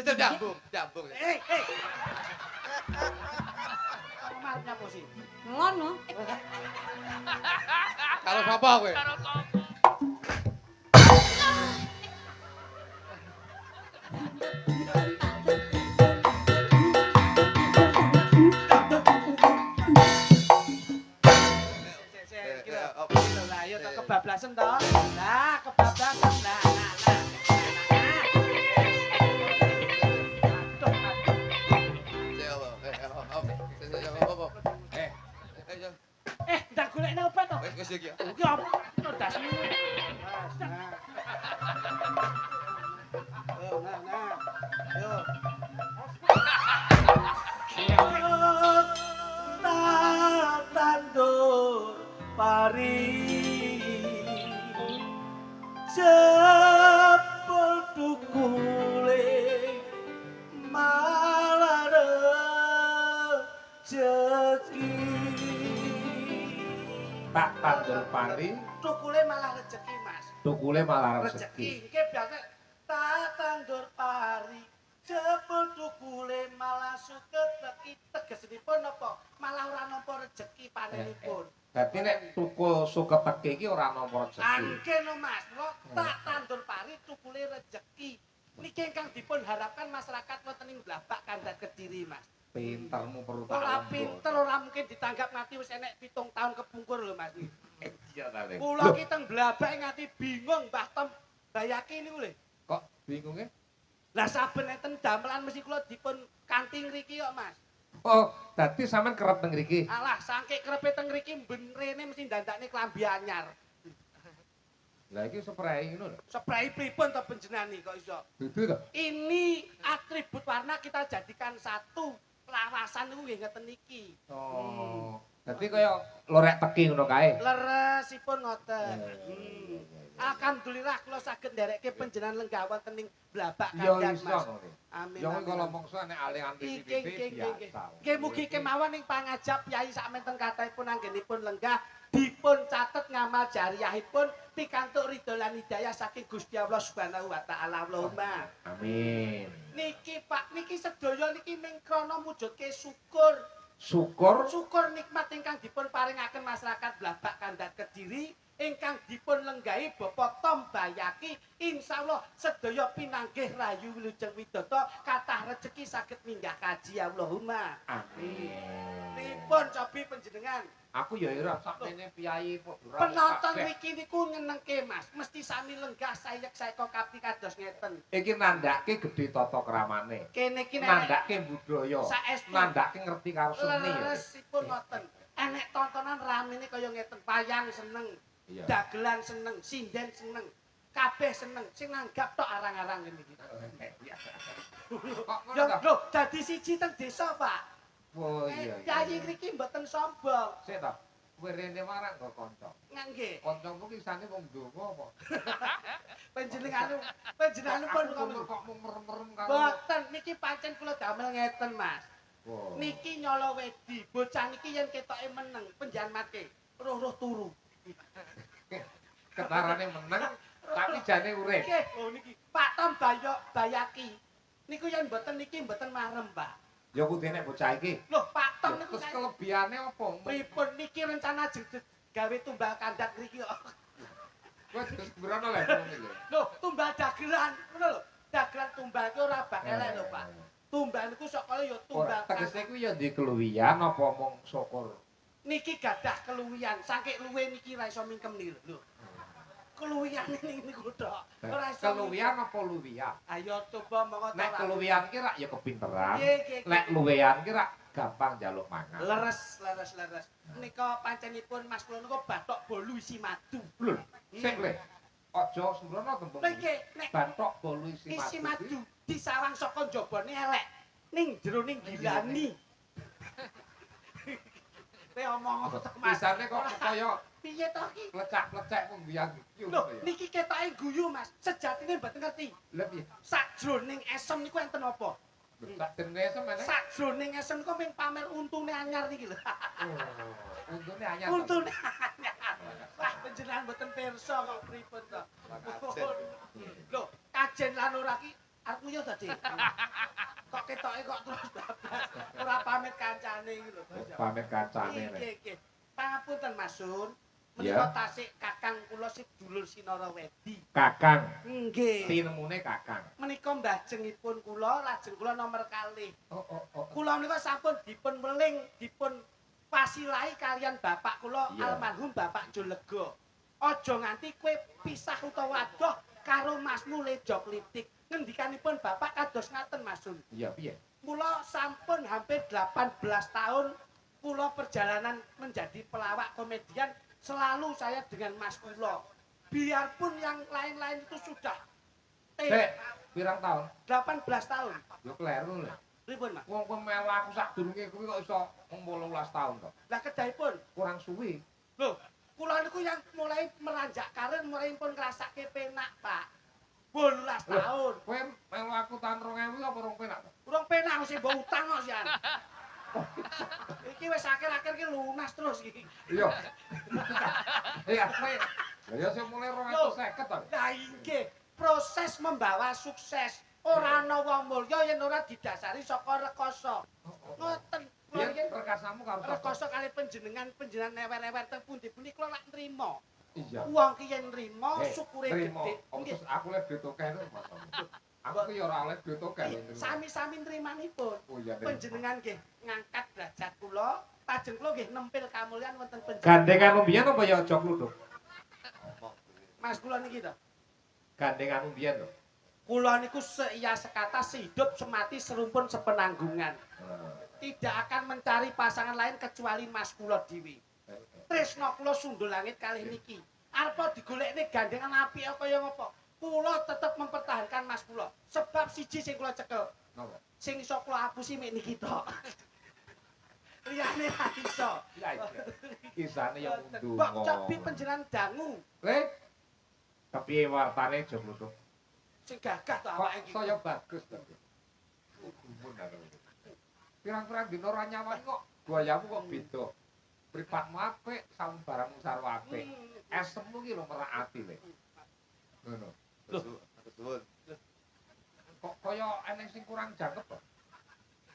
Jajal nyambung, nyambung. Kamu marep nyapa sih? Ngono. Karo sapa kowe? Karo sapa? Iki lho lah ayo tak kebablasan to. Lah kebablasan lah. Ndak golekne obat to. Wis iki. Iki apa? Das ini. Nah. Yo. Tandur pari jebol tukule malah rezeki tak tandur pari tukule malah rezeki mas tukule malah rezeki. rezeki iki biasa tak tandur pari jebol tukule malah suket rezeki tegesanipun apa malah ora nampa rezeki panenipun. Dadi nek tukul suketeki iki ora nampa rezeki. Angke no mas, kok tak tandur pari tukule rezeki. Niki ingkang dipun harapkan masyarakat wonten ing Blabak Kandat Kediri mas. Pintermu perlu tak Ora lembut. pinter ora mungkin ditanggap nganti wis enek 7 tahun kepungkur lho mas. Iya ta, Lek. Kula ki teng Blabak nganti bingung Mbah Tom bayaki niku lho. Kok bingunge? Lah saben enten damelan mesti kula dipun kanthi ngriki kok mas. Oh, dadi sampean kerep teng mriki. Alah sangke krepe teng ngriki ben rene mesti ndandakne klambi anyar. Lah iki spray ngono lho. Spray pripun to panjenengan kok iso? Dudu to. Ini atribut warna kita jadikan satu. Lawasan niku nggih ngeten iki. Oh. Dadi kaya lorek teki ngono kae. Leresipun ngoten. Alhamdulillah kula saged nderekke panjenengan lenggah wonten ing Blabak Ya Kandat iso Mas. ngene. Amin. Ya amin, kalau amin. mongso nek alih-alih Nggih, biasa. Nggih mugi kemawon ing pangajap Yai sakmenten kathahipun anggenipun lenggah dipun catet ngamal jariyahipun pikantuk ridho lan hidayah saking Gusti Allah Subhanahu wa taala. Allahumma Amin. niki Pak niki sedaya niki ming krana mujudke syukur. Syukur Nikmat ingkang dipun paringaken masyarakat Blabak Kandat Kediri ingkang dipun lenggahi Bapak Tom Bayaki insyaallah sedaya pinanggih rayu wilujeng widata kathah rezeki saged minggah kaji Allahumma. Amin. Pripun cobi panjenengan? Aku ya ora sakmene piyai padha. Penonton mriki niku nyenengke Mas, mesti sami lenggah sayek saeka kapi kados ngeten. Iki nandhake gedhe tata kramane. Kene iki Nandhake budaya. saestu Nandhake ngerti karo seni ya. leresipun ngoten. Enek tontonan ramene kaya ngeten, payang seneng, Iya. dagelan seneng, sinden seneng, kabeh seneng, sing nanggap tok arang-arang ngene iki. Kok ngono Ya ta? lho, dadi siji teng desa, Pak. Oh iya. Yayi mriki mboten sombong. Sik ta. Kowe rene marang kok kanca. Nggih. Kancamu ki isane wong ndonga apa? Panjenengan pun ngomong kok mung merem-merem karo. boten niki pancen kula damel ngeten, Mas. Wow. Niki nyolo wedi, bocah niki yen ketoke meneng, penjanmatke, roh-roh turu. Ketarane meneng tapi jane urip. Nggih, oh niki Pak Tom Bayaki. Niku yen mboten niki mboten marem, Pak. Ya kudu nek bocah iki. Loh, Pak Tom niku Terus kelebihane apa? pripun niki rencana gawe tumbal kandat niki kok. Kowe terus mrono lho ngono lho. Loh, tumbal dagelan, ngono lho. Dagelan tumbal ki ora bakelek lho, Pak. Tumbal niku sok kaya ya tumbal. Ora tegese kuwi ya di keluwian apa mung syukur. Niki gadah keluwian, saking luwe niki ra iso mingkem lho. Keluwian niku tok. Ora iso. Keluwian apa luwian? Ayo coba monggo Nek keluwian ki rak ya kepinteran. Nggih. Nek luwean ki rak gampang njaluk mangan. Leres. Nika pancenipun Mas kula niku bathok bolu isi madu. Lho, sik le. Aja sembrono tembung. Niki nek Bathok bolu isi madu disawang saka njabane elek. Ning jero ning gilani. Kowe omong apa to, Mas? Bisane kok kaya Piye to iki? plecak-plecek wong biyen iki. Lho, niki ketoke guyu, Mas. Sejatine mboten ngerti. Lha piye? Sakjroning esem niku enten apa? Tak jenenge semene. Sakjroning esem niku ping pamer untune anyar niki lho. Oh, untune anyar. Untune anyar. Wah, panjenengan mboten pirsa kok pripun to. Lho, kajen lan ora ki Arep nguyuh to, Dik. Kok ketoke kok terus bablas. Ora pamit kancane iki lho, Bos. Pamit kacane Nggih, rek. nggih. Pangapunten Mas Sun. Ya. Menika tasik kakang kula sing dulur Sinara Wedi. Kakang. Nggih. Tinemune kakang. Menika mbajengipun kula, lajeng kula nomor kalih. Oh. Kula menika sampun dipun weling, dipun pasilahi kalian bapak kula Iya. almarhum Bapak Jolega. Aja nganti kowe pisah utawa adoh karo Masmu Lejo Klitik. Ngendikanipun bapak kados ngaten Mas Sun. Iya, piye? Kula sampun hampir 18 tahun kula perjalanan menjadi pelawak komedian selalu saya dengan Mas kula. Biarpun yang lain-lain itu sudah Sik, pirang tahun? 18 tahun. Yo kleru lho. Pripun, Mas? Wong kowe melu aku sak durunge kuwi kok iso 18 tahun to. Lah kedahipun, Kurang suwi. lho, kula niku yang mulai meranjak karir mulai pun ngrasake penak, Pak. 18 tahun. Kowe melu aku tahun 2000 apa rong penak? Urung penak sing mbok utang kok sian. Iki wis akhir-akhir ki lunas terus iki. Iya. Iya, kowe. Lah ya sing mulai 250 to. Lah inggih, proses membawa sukses. Ora ana wong mulya yen ora didasari saka rekoso. Ngoten. Kula Biyen yen rekasamu karo sapa? rekoso kali panjenengan ewer-ewer teng pundi-pundi kula lak nrimo. Iya. Wong ki yen nrimo syukure Trimo. gedhe. Oh, Nggih. terus aku le duit akeh lho, Mas. Aku ki ya ora oleh duit akeh lho. Sami-sami nrimanipun. Oh iya. Panjenengan nggih ngangkat derajat kula, lajeng kula nggih nempil kamulyan wonten panjenengan. Gandengan mbiyen apa ya aja kluduk? Mas kula niki to. Gandengan mbiyen lho. Kula niku seia sekata sehidup semati serumpun sepenanggungan. Tidak akan mencari pasangan lain kecuali Mas kula dhewe. Tresna kula sundul langit kalih niki. Arepa digolekne gandengan apik kaya ngapa? Kula tetep mempertahankan Mas kula. Sebab siji sing kula cekel. Napa? Sing iso kula apusi mek niki tok. Liyane ra iso. Ya iya. Kisane ya mundur. Mbok cobi panjenengan dangu Le. Kepiye wartane aja kluduk? sing gagah to Kok awake iki. saya bagus to. Gumun aku. Pirang-pirang dina ora nyawani kok gayamu kok beda. Pripatmu apik, sambarangmu sarwa apik. Esemmu ki lho merak ati le. Ngono. Suwun. Kok kaya eneng sing kurang jangkep to?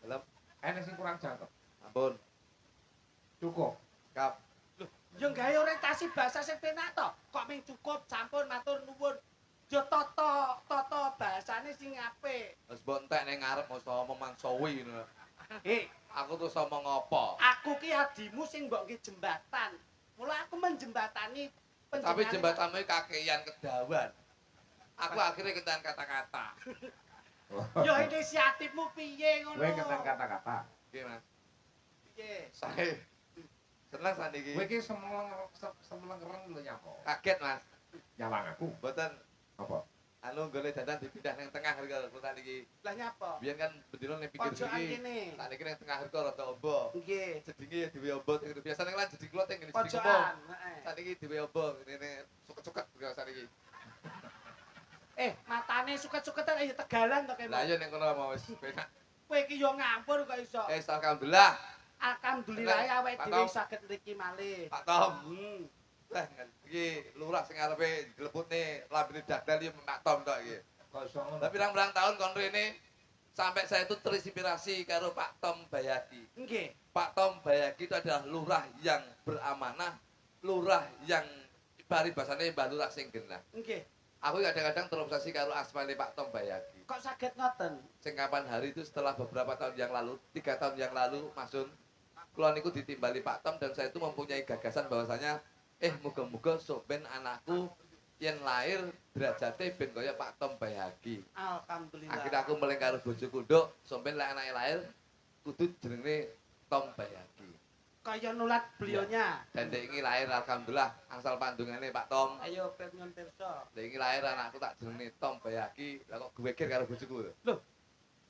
Dalam Eneng sing kurang jangkep. ampun. Cukup. Kap. Yo gawe orientasi bahasa sing penak to. Kok ming cukup sampun matur nuwun. Yo tata bahasane sing apik. Wis mbok entek ning ngarep masa omong mangsawi ngono. Heh, Aku terus omong apa? aku ki adimu sing mbok nggih jembatan. Mula aku menjembatani Tapi panjenengan. jembatanmu iki kakeyan kedawan. Aku akhirnya ketahan kata-kata. Yo inisiatifmu piye ngono? Kowe keten kata-kata. Oke, Mas. Piye? Saya seneng saniki. Kowe iki semelengeren lho nyapa. Kaget, Mas. Nyawang aku. Mboten Apa? anu nggone dandan dipindah ning tengah rika kota niki. Lah nyapa? Biyen kan bendina ning pinggir Pojokan iki. kene. Sak niki ning tengah rika rada amba. Nggih. Jedinge ya dhewe amba. Biasane kan jeding kula teng ngene jeding amba. Pojokan, heeh. Sak niki dhewe amba ngene suket-suket rika sak niki. Matane suket-suketan ya tegalan to kene. Lah iya ning kono mau wis penak. Kowe iki yo ngampur kok iso. Alhamdulillah. Alhamdulillah ya awake Pak dhewe Tom. saged mriki malih. Pak Tom. Hmm. Iki lurah sing arepe dilebutne lambene dadal ya Pak Tom tok iki. Kok iso ngono? Tapi pirang-pirang tahun kon rene sampai saya itu terinspirasi karo Pak Tom Bayaki. Nggih. Pak Tom Bayaki itu adalah lurah yang beramanah, lurah yang paribasane Mbah Lurah sing genah. Nggih. Aku kadang-kadang terobsesi karo asmane Pak Tom Bayaki. Kok saged ngoten? Sing kapan hari itu setelah beberapa tahun yang lalu, 3 tahun yang lalu, Masun, kula niku ditimbali Pak Tom dan saya itu mempunyai gagasan bahwasanya muga-muga sok ben anakku yen lahir derajate ben kaya Pak Tom Bayaki. Alhamdulillah. Akhirnya aku meleng karo bojoku, Nduk, sok ben lek anake lahir kudu jenenge Tom Bayaki. Kaya nulat belionya. Dan dek ini lahir alhamdulillah angsal pandungane Pak Tom. Ayo pirnyon pirsa. Dek ini lahir anakku tak jenenge Tom Bayaki, lah kok geweger karo bojoku.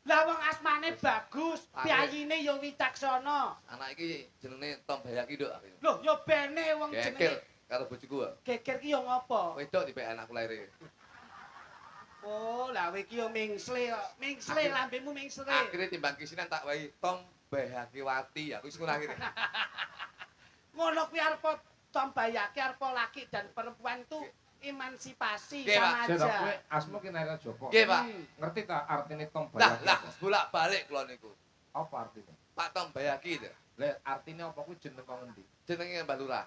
Lah wong asmane bagus, piyayine yo wicaksana. Anak iki jenenge Tom Bayaki, Nduk. Lho, yo bene wong Geger jenenge karo bojoku. geger ki yo ngopo? Wedok dipek anakku lahir. Oh, lah kowe ki yo mingsle kok. Mingsle Akhir- lambemu mingsle. Akhirnya timbang kisinan tak wahi Tom Bayakiwati. Aku wis ngono akhirnya. Ngono kuwi arepa Tom Bayaki arepa laki dan perempuan itu emansipasi Oke, sama Saya aja. kowe asmu ki Naira Joko. Nggih, Pak. Ngerti ta artine Tom Lah, Bayaki? lah bolak-balik kula niku. Apa artine? Pak Tom Bayaki itu. Lah artine apa kuwi jeneng kok ngendi? Jenenge Mbak Lurah.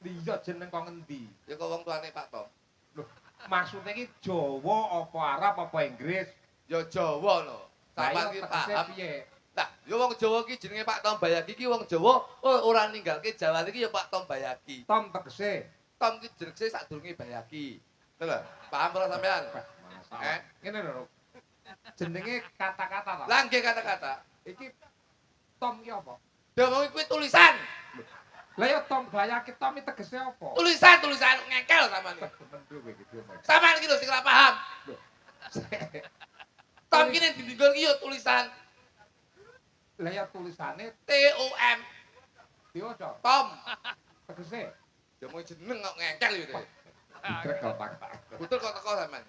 Iya jeneng kok ngendi? Ya kok wong tuane Pak Tom. Loh, maksudnya ki Jawa apa Arab apa Inggris? Ya Jawa no. Lah Sampeyan iya ki tegese paham. piye? Lah, ya wong Jawa ki jenenge Pak Tom Bayaki ki wong Jawa, ora ninggalke Jawa iki ya Pak Tom Bayaki. Tom tegese. Tom ki jenenge sadurunge Bayaki. Lho, paham ora sampean? Masalah. Ngene lho. Jenenge kata-kata ta. Lah nggih kata-kata. Iki Tom ki apa? Dia ngomong kuwi tulisan. Lah ya Tom Bayaki Tom iki tegese apa? Tulisan ngengkel sampean iki. Mendhu kowe gitu. Sampean iki lho sing ora paham. Tom ki ning dinding iki ya tulisan Lah ya tulisane TOM. diwaca. Tom. Tegese Ya mau jeneng kok ngengkel gitu. Grek tak. Betul kok teko sampean.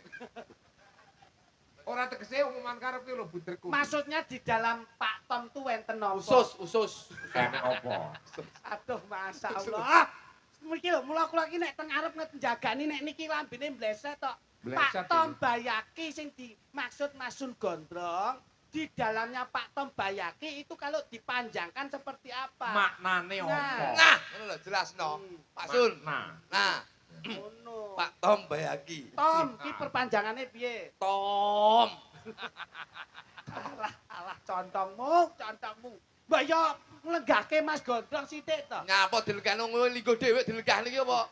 Ora tegese umuman karep ki lho buderku. Maksudnya di dalam Pak Tom tuh wenten napa? Usus. Enek apa? Aduh, masyaallah. Mriki lho, mula kula iki nek teng arep njagani nek niki lambene mbleset tok. Bleset Pak Tom Bayaki sing dimaksud Masun Gondrong, di dalamnya Pak Tom Bayaki itu kalau dipanjangkan seperti apa? Maknane apa? Nah, ngono lho jelasno. Pak Sun. Nah, Nah, Ngono. Pak Tom Bayaki. Tom, ki perpanjangannya piye? Tom. Alah contongmu. Mbak yo nglenggahke Mas Gondrong sithik to. Nyapa dilekano ngono linggo dhewe dilekah niki apa?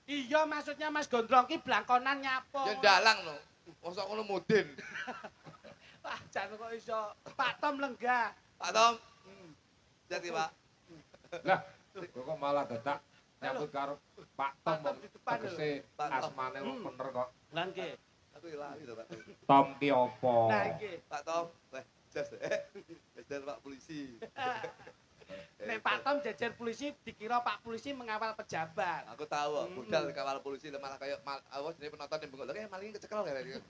Iya, maksudnya Mas Gondrong ki blangkonan nyapo. Ya ndalang no. Mosok ngono mudin. Wah, jan kok iso Pak Tom lenggah. Pak Tom. Jadi, Pak. lah kok malah dadak nyambut karo Pak Tom Pak Tom di depan lho. tegese Pak Tom. asmane bener kok. Lah nggih. Aku lali to, Pak. Tom ki apa? Nah nggih. Pak Tom, weh, jas. Jas Pak polisi. Nek Pak Tom jajar polisi dikira Pak polisi mengawal pejabat. Aku tahu, budal kawal polisi malah kayak awas jenenge penonton yang bengok. Lah kayak maling kecekel kayak.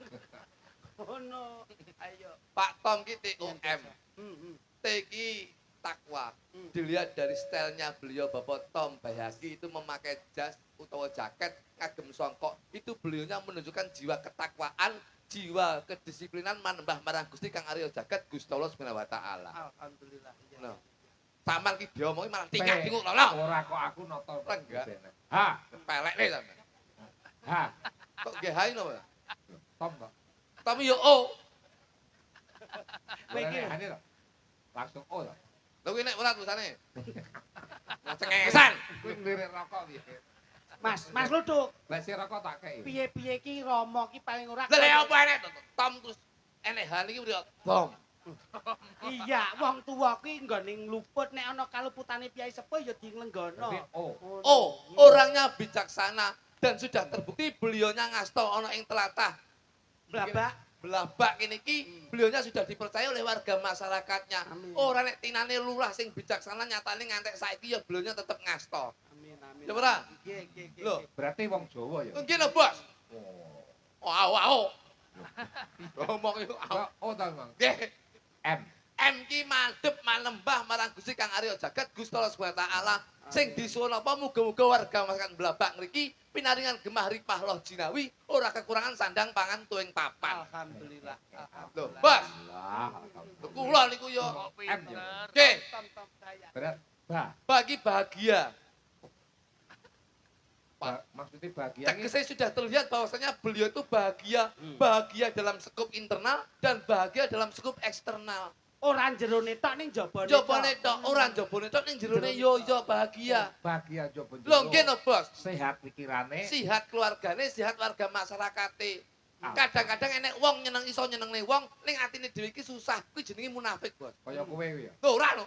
Oh no. Ayo. Pak Tom ki TOM. Hmm. T ki takwa. Dilihat dari stylenya beliau Bapak Tom Bayaki itu memakai jas utawa jaket kagem songkok. Itu beliaunya menunjukkan jiwa ketakwaan, jiwa kedisiplinan manembah marang Gusti Kang Arya Jagat Gusti Allah Subhanahu wa taala. Alhamdulillah. Iya. Nah, sampean ki diomongi malah Pe, tingak-tinguk lho. Ora kok aku nonton. Enggak. Ha, Pelek nih sampean. ha. Kok nggih hai napa? Tom kok. Tapi yo oh. Kowe iki Ini lho. Langsung oh lho. Lha kuwi nek ora tulisane. Nah cengesan. Kuwi ngelirik rokok piye? Mas Luduk, Lah si rokok tak kei. piye-piye ki Rama ki paling ora. Lah lha apa enek to? Tom terus enek hal iki priyo? Bom. Iya, wong tuwa ki nggone ngluput nek ana kaluputane piyai sepuh ya dilenggono. Berarti oh. Oh, orangnya bijaksana dan sudah terbukti beliaunya ngasto ana ing telatah Blabak. Belabak ini ki, beliaunya sudah dipercaya oleh warga masyarakatnya. Amin. Orang nek tinane lurah sing bijaksana nyatane ngantek saiki ya beliaunya tetep ngasto. Amin. Ya ora? Nggih. Loh. Berarti wong Jawa ya. Mungkin lho, Bos. Oh. Oh. Ngomong yo. Oh ta, Bang. Nggih. M. M ki madhep manembah marang Gusti Kang Arya Jagat Gusti Allah Subhanahu wa taala. Sing disuwun apa muga-muga warga masyarakat Blabak ngriki pinaringan gemah ripah loh jinawi ora kekurangan sandang pangan tuwing papan. Alhamdulillah. Lho, Bos. Lah. Kula niku yo M ya. nggih, Tom saya. Berat. Bah. bagi bahagia. Maksudnya bahagia ini Tegese sudah terlihat bahwasanya beliau itu bahagia, bahagia dalam skup internal dan bahagia dalam skup eksternal. Ora jerone tok ning jabone. Jobone tok, ora jobone tok ning jerone yo bahagia. bahagia jopo Lho nggih no, Bos. sehat pikirane. Sihat keluargane, sihat warga masyarakate. Kadang-kadang enek wong iso nyenengne wong ning atine dhewe iki susah. Kuwi jenenge munafik, Bos. Kaya kowe ya. Lho ora lho.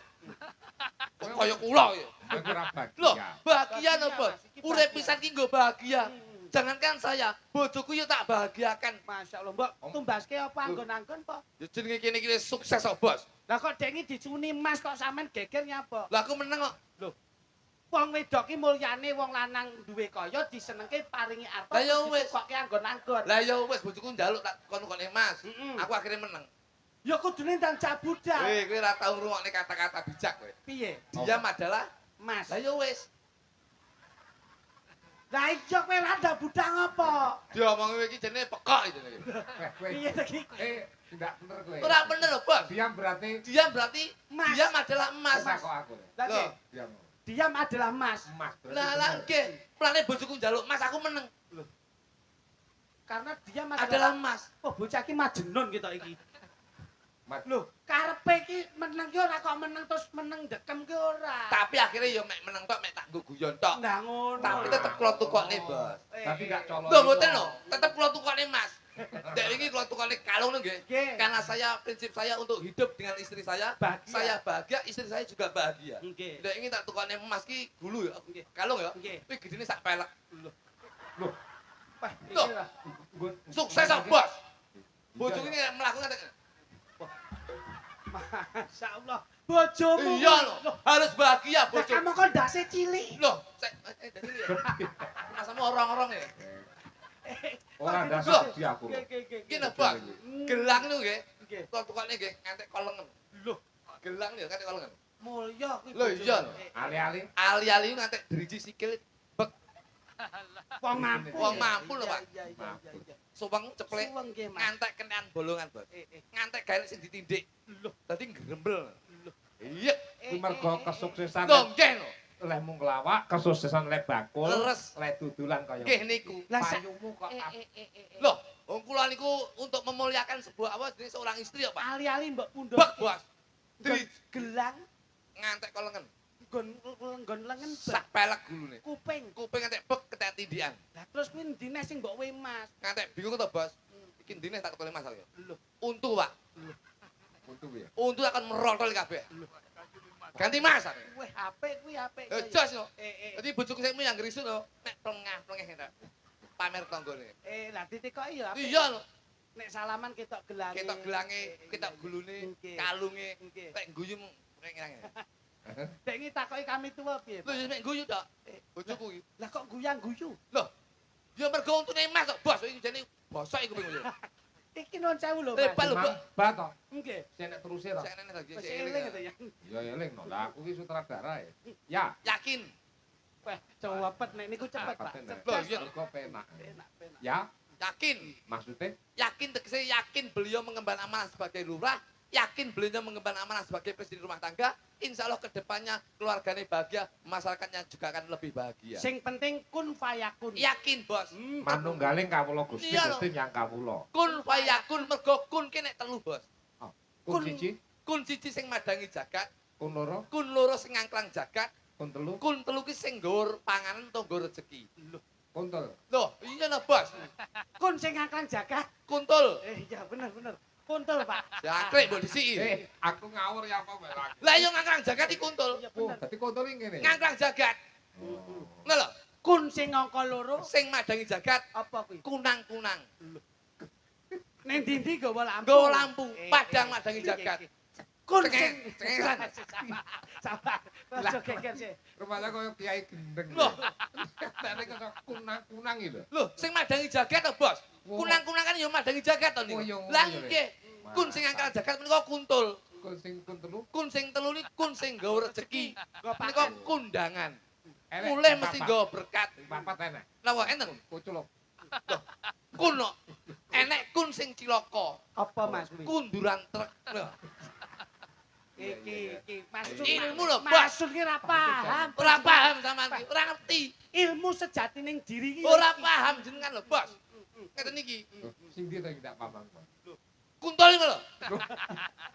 Kaya kula ya. Kowe ora bahagia. Loh, bahagia no, Bos. Mas, iki Urip bahagia. pisan ki nggo bahagia. Jangankan saya, bojoku yo tak bahagiakan. Masya Allah, mbok tumbaske apa anggon-anggon po? Ya jenenge kene iki wis sukses kok, Bos. Lah kok dek iki dicuni emas kok sampean geger nyapa? Lah aku meneng kok. Wong wedok ki mulyane wong lanang duwe kaya disenengke paringi arpa. Lah ya wis. Kok anggon-anggon. Lah ya wis bojoku njaluk tak kono-kono Mas. Mm-mm. Aku akhirnya meneng. Ya kudune ndang cabudak. Kowe ora tau ngrungokne kata-kata bijak kowe. Piye? Diam adalah Mas. lah ya wis. Lah iya kowe ra ndak budang apa? Diomongi iki jenenge pekok iki jenenge. Kowe Piye to iki? tidak bener kowe. Ora bener lho, Bos. Diam berarti Diam berarti Mas. diam adalah emas. Mas kok aku. Lah Loh. Diam. diam adalah emas. Emas berarti. Lah lah bener. nggih, plane bojoku njaluk emas aku meneng. Karena diam Adalah emas. Oh, bocah iki majnun kita iki. Mat. Lho, karepe iki meneng ki ora kok meneng terus meneng dekem ki ora. Tapi akhirnya ya mek meneng tok, mek tak nggo guyon tok. Nah ngono. Tapi tetep kula tukokne, Bos. Tapi gak colok. Lho mboten lho, tetep kula tukokne Mas. Dek iki kula tukokne kalung lho nggih. Nggih. Karena saya prinsip saya untuk hidup dengan istri saya, Bahagia. saya bahagia, istri saya juga bahagia. Nggih. Dek iki tak tukokne emas ki gulu ya. Nggih. Kalung ya. Nggih. Kuwi gedene sak pelek. Loh, Wah, Loh. iki lah. Sukses kok, Bos. Bojoku ini melakukan Masyaallah. Bojomu. iya lho, harus bahagia Lah bojoku. kamu kok ndase cilik. Loh, masamu orang-orang ya. Ora ndak Loh. sedih aku. Iki lho, Bos. Gelang niku nggih, Nggih. kula tukokne nggih ngantek kolengen. Loh, Gelang niku ngantek kolengen. mulya kuwi. Lho, bojomu. iya lho. Ali-ali Ali-ali ngantek driji sikil Wong mampu. Wong mampu lho, Pak. Iya, iya, iya, iya. suweng ceplek Suweng nggih, Mas. ngantek kenean bolongan, Bos. Eh. Ngantek gawe sing ditindik. Loh, Dadi ngrembel. Iya. ku mergo kesuksesan Lho, nggih lho. leh mung nglawak, kesuksesan leh bakul, Leres. leh dudulan kaya Nggih niku. Lah, sa- payumu kok Loh, wong kula niku untuk memuliakan sebuah apa jenis seorang istri ya, Pak. ali-ali mbok pundhut. Bak, Bos. Driji Gelang ngantek kolengen. nggon lengen Sak pelek gulune. kuping. Kuping ngantek bek ketek tindikan. Lah terus kuwi ndine sing mbok we Mas. Ngantek bingung to, Bos. Iki ndine tak ketole masal ya. Loh, Untu, Pak. untu ya. Untu akan merotol kabeh. Ganti mas. weh apik kuwi apik. Jos yo. Eh, Dadi bojoku sekmu yang ngrisu lho, nek plengah-plengeh entek. Pamer tanggane. lah ditikoki ya apik. Iya lho. Nek salaman ketok gelange. Ketok gelange, ketok gulune, Nggih. kalunge, Nggih. tek guyu ngene. Dek iki takoki kami tuwa piye? Lho ya mek guyu tok. Bojoku iki. Lah kok guyang guyu? Loh. Ya mergo untune mas kok, Bos. Iki jane bosok iku ping. Iki nuwun sewu lho, Eh, Mas. Pak, lho, Mbak. Ba to, Nggih. sing nek teruse to. Sik nene lagi Wis sik eling eling. to ya. Ya eling no. Lah aku ki sutradara ya. Ya, Yakin. Weh, cepet nek niku cepet, Pak. Cepet, Loh, iya. mergo penak. Penak, penak. Ya, Yakin. maksudnya Yakin tegese yakin beliau mengemban amanah sebagai lurah, yakin beliau mengemban amanah sebagai presiden rumah tangga, insya Allah kedepannya keluarganya bahagia, masyarakatnya juga akan lebih bahagia. Sing penting kun fayakun. Yakin, Bos. manunggaling kawula Gusti Iya, lho. Gusti nyang kawula. Kun fayakun mergo kun ki nek telu, Bos. Kun siji, Kun siji sing madangi jagat, kun loro, kun loro sing ngangklang jagat, kun telu, kun telu ki sing nggawa panganan utawa nggawa rezeki. kun tel. Loh, iya lho, Bos. Kun sing ngangklang jagat. Kuntul. Iya bener bener. Kuntul, Pak. Jangkrik mbok disiki. Aku ngawur ya apa wae lagi. Lah iya ngangklang jagat iki kuntul. Iya Oh, bener. dadi kuntul iki ngene. Ngangklang jagat. Oh. Ngono lho, Kun sing ngangka loro sing madangi jagat apa kuwi? kunang-kunang. Ning ndi gawa lampu. Nggawa lampu, Eh, padang eh, madangi iya, jagat. iya, iya. Kun Cengeng, sing cengengan. Sabar. Aja geger sih. Rupanya kaya kiai gendeng. Loh. Nek kaya kunang-kunang iki lho. Lho, sing madangi jagat to, Bos? Oh. Kunang-kunang kan ya madangi jagat to niku. Oh, iya, ngono Lah ya, nggih, kun sing ngangklang jagat menika kuntul. Kun sing kun telu. Kun sing telu ni kun sing nggawa rezeki. Nggo Menika paken. kundangan. Elek, Mulai sing mesti papat. nggawa berkat. Sing papat enak. Napa enten? Kuculuk. Kun kok. Enek kun sing cilaka. Apa Mas kuwi? Kunduran truk. Lho, Iki masuk. Ilmu lho, Bos. Masuk ki ora paham. ora paham sampean iki, ora ngerti. Ilmu sejati ning diri ki. Ora paham jenengan lho, Bos. Ngeten iki. Sing ndi to iki tak paham. Kuntul iki lho.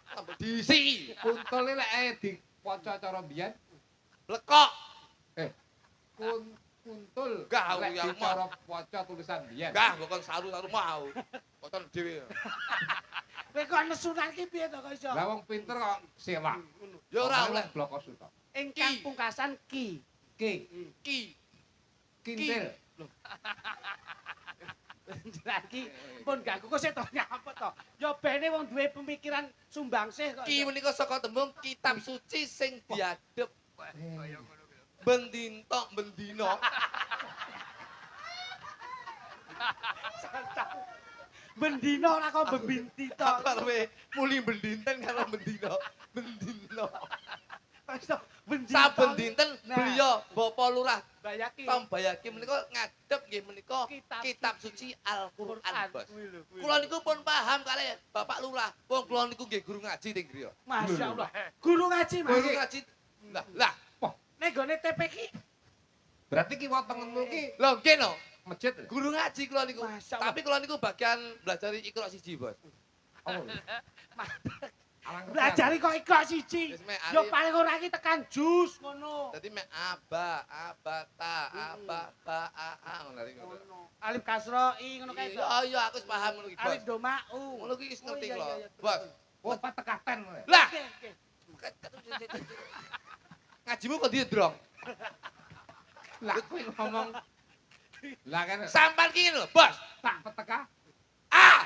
Tambah diisi. Kuntul iki lek diwaca cara biyen Lekok. kuntul. Gak, Lek ya, cara waca tulisan biyen. Enggak, kok kon saru-saru mau. Koton dhewe. Kowe kok nesunan ki piye to kok iso? Lah wong pinter kok selak. Ya ora oleh. bloko suta. Ingkang Ki. pungkasan ki. Ki, Ki. kintil. Lagi pun gak kok sik to nyapa to. Ya bene wong duwe pemikiran sumbangsih kok. Ki menika saka tembung kitab suci sing diadep Eh, bendinto bendino. Bendino ora kok bembinti to. Apa kowe muli bendinten karo bendino. Bendino. Saben dinten Nah. beliau Bapak Lurah Bayaki. Tom Bayaki menika ngadhep nggih menika kitab suci Al-Qur'an, Bos. Kula niku pun paham kalih Bapak Lurah. Wong kula niku nggih guru ngaji teng griya. Masya Allah. Guru ngaji, Mas. Guru ngaji. Lah, Nek gone TPK. Berarti ki wonten ngono ki lho nggih no. masjid. Guru ngaji kula niku. Masya Allah. Tapi kula niku bagian belajar Iqra siji, Bos. Oh. Alangkah Belajari kok ikhlas siji. Wis mek Yo ari. paling ora iki tekan jus ngono. Dadi mek aba, abata, aba, ba, a ngono lari ngono. Ngono. Alif kasroi ngono kae. Iya, iya aku wis paham ngono ki, Bos. Alif domau. Ngono ki wis ngerti Oh, iya, kula. iya, iya, Bos. oh patekaten. Lah, Oke, oke. ngajimu kok diedrong. Lah kowe ngomong lah kan Sampan ki lho, Bos. tak peteka. Ah!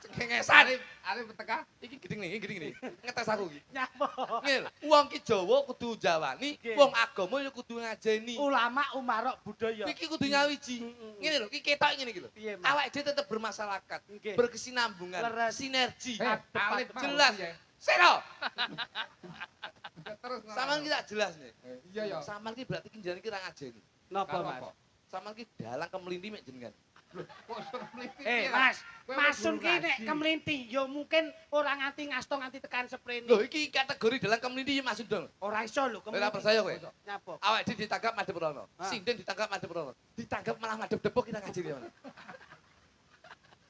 Cengengesan. Arep peteka. Iki gedeng nih. Ngetes aku iki. Nyapa? Ngene lho, wong ki Jawa kudu jawani, Nggih. wong agama ya kudu ngajeni. Ulama umarok budaya. Iki kudu nyawiji. Ngene lho, iki ketok ngene iki lho. Piye, Mas? Awake dhewe tetep bermasyarakat, Nggih. berkesinambungan, Leres. sinergi. Alif mau jelas. piye? Seno, Terus sampean ki tak jelas nih. Iya ya. Sampean ki berarti ki jenenge ki ra ngajeni. Napa, Mas? Sampean ki dalang kemelinti mek jenengan. Kok iso mliti? Mas, Kowe Masun guru ki nek ngaji. kemlinti ya mungkin ora nganti ngasto nganti tekan sprene. Lho iki kategori dalang kemelinti ya masuk dong. Ora iso lho Ora percaya kowe. Nyapa? Awake dhewe ditangkap madhep rono. Ah. Sinden ditangkap madhep rono. Ditangkap malah madhep depok kita ngajeni ngono.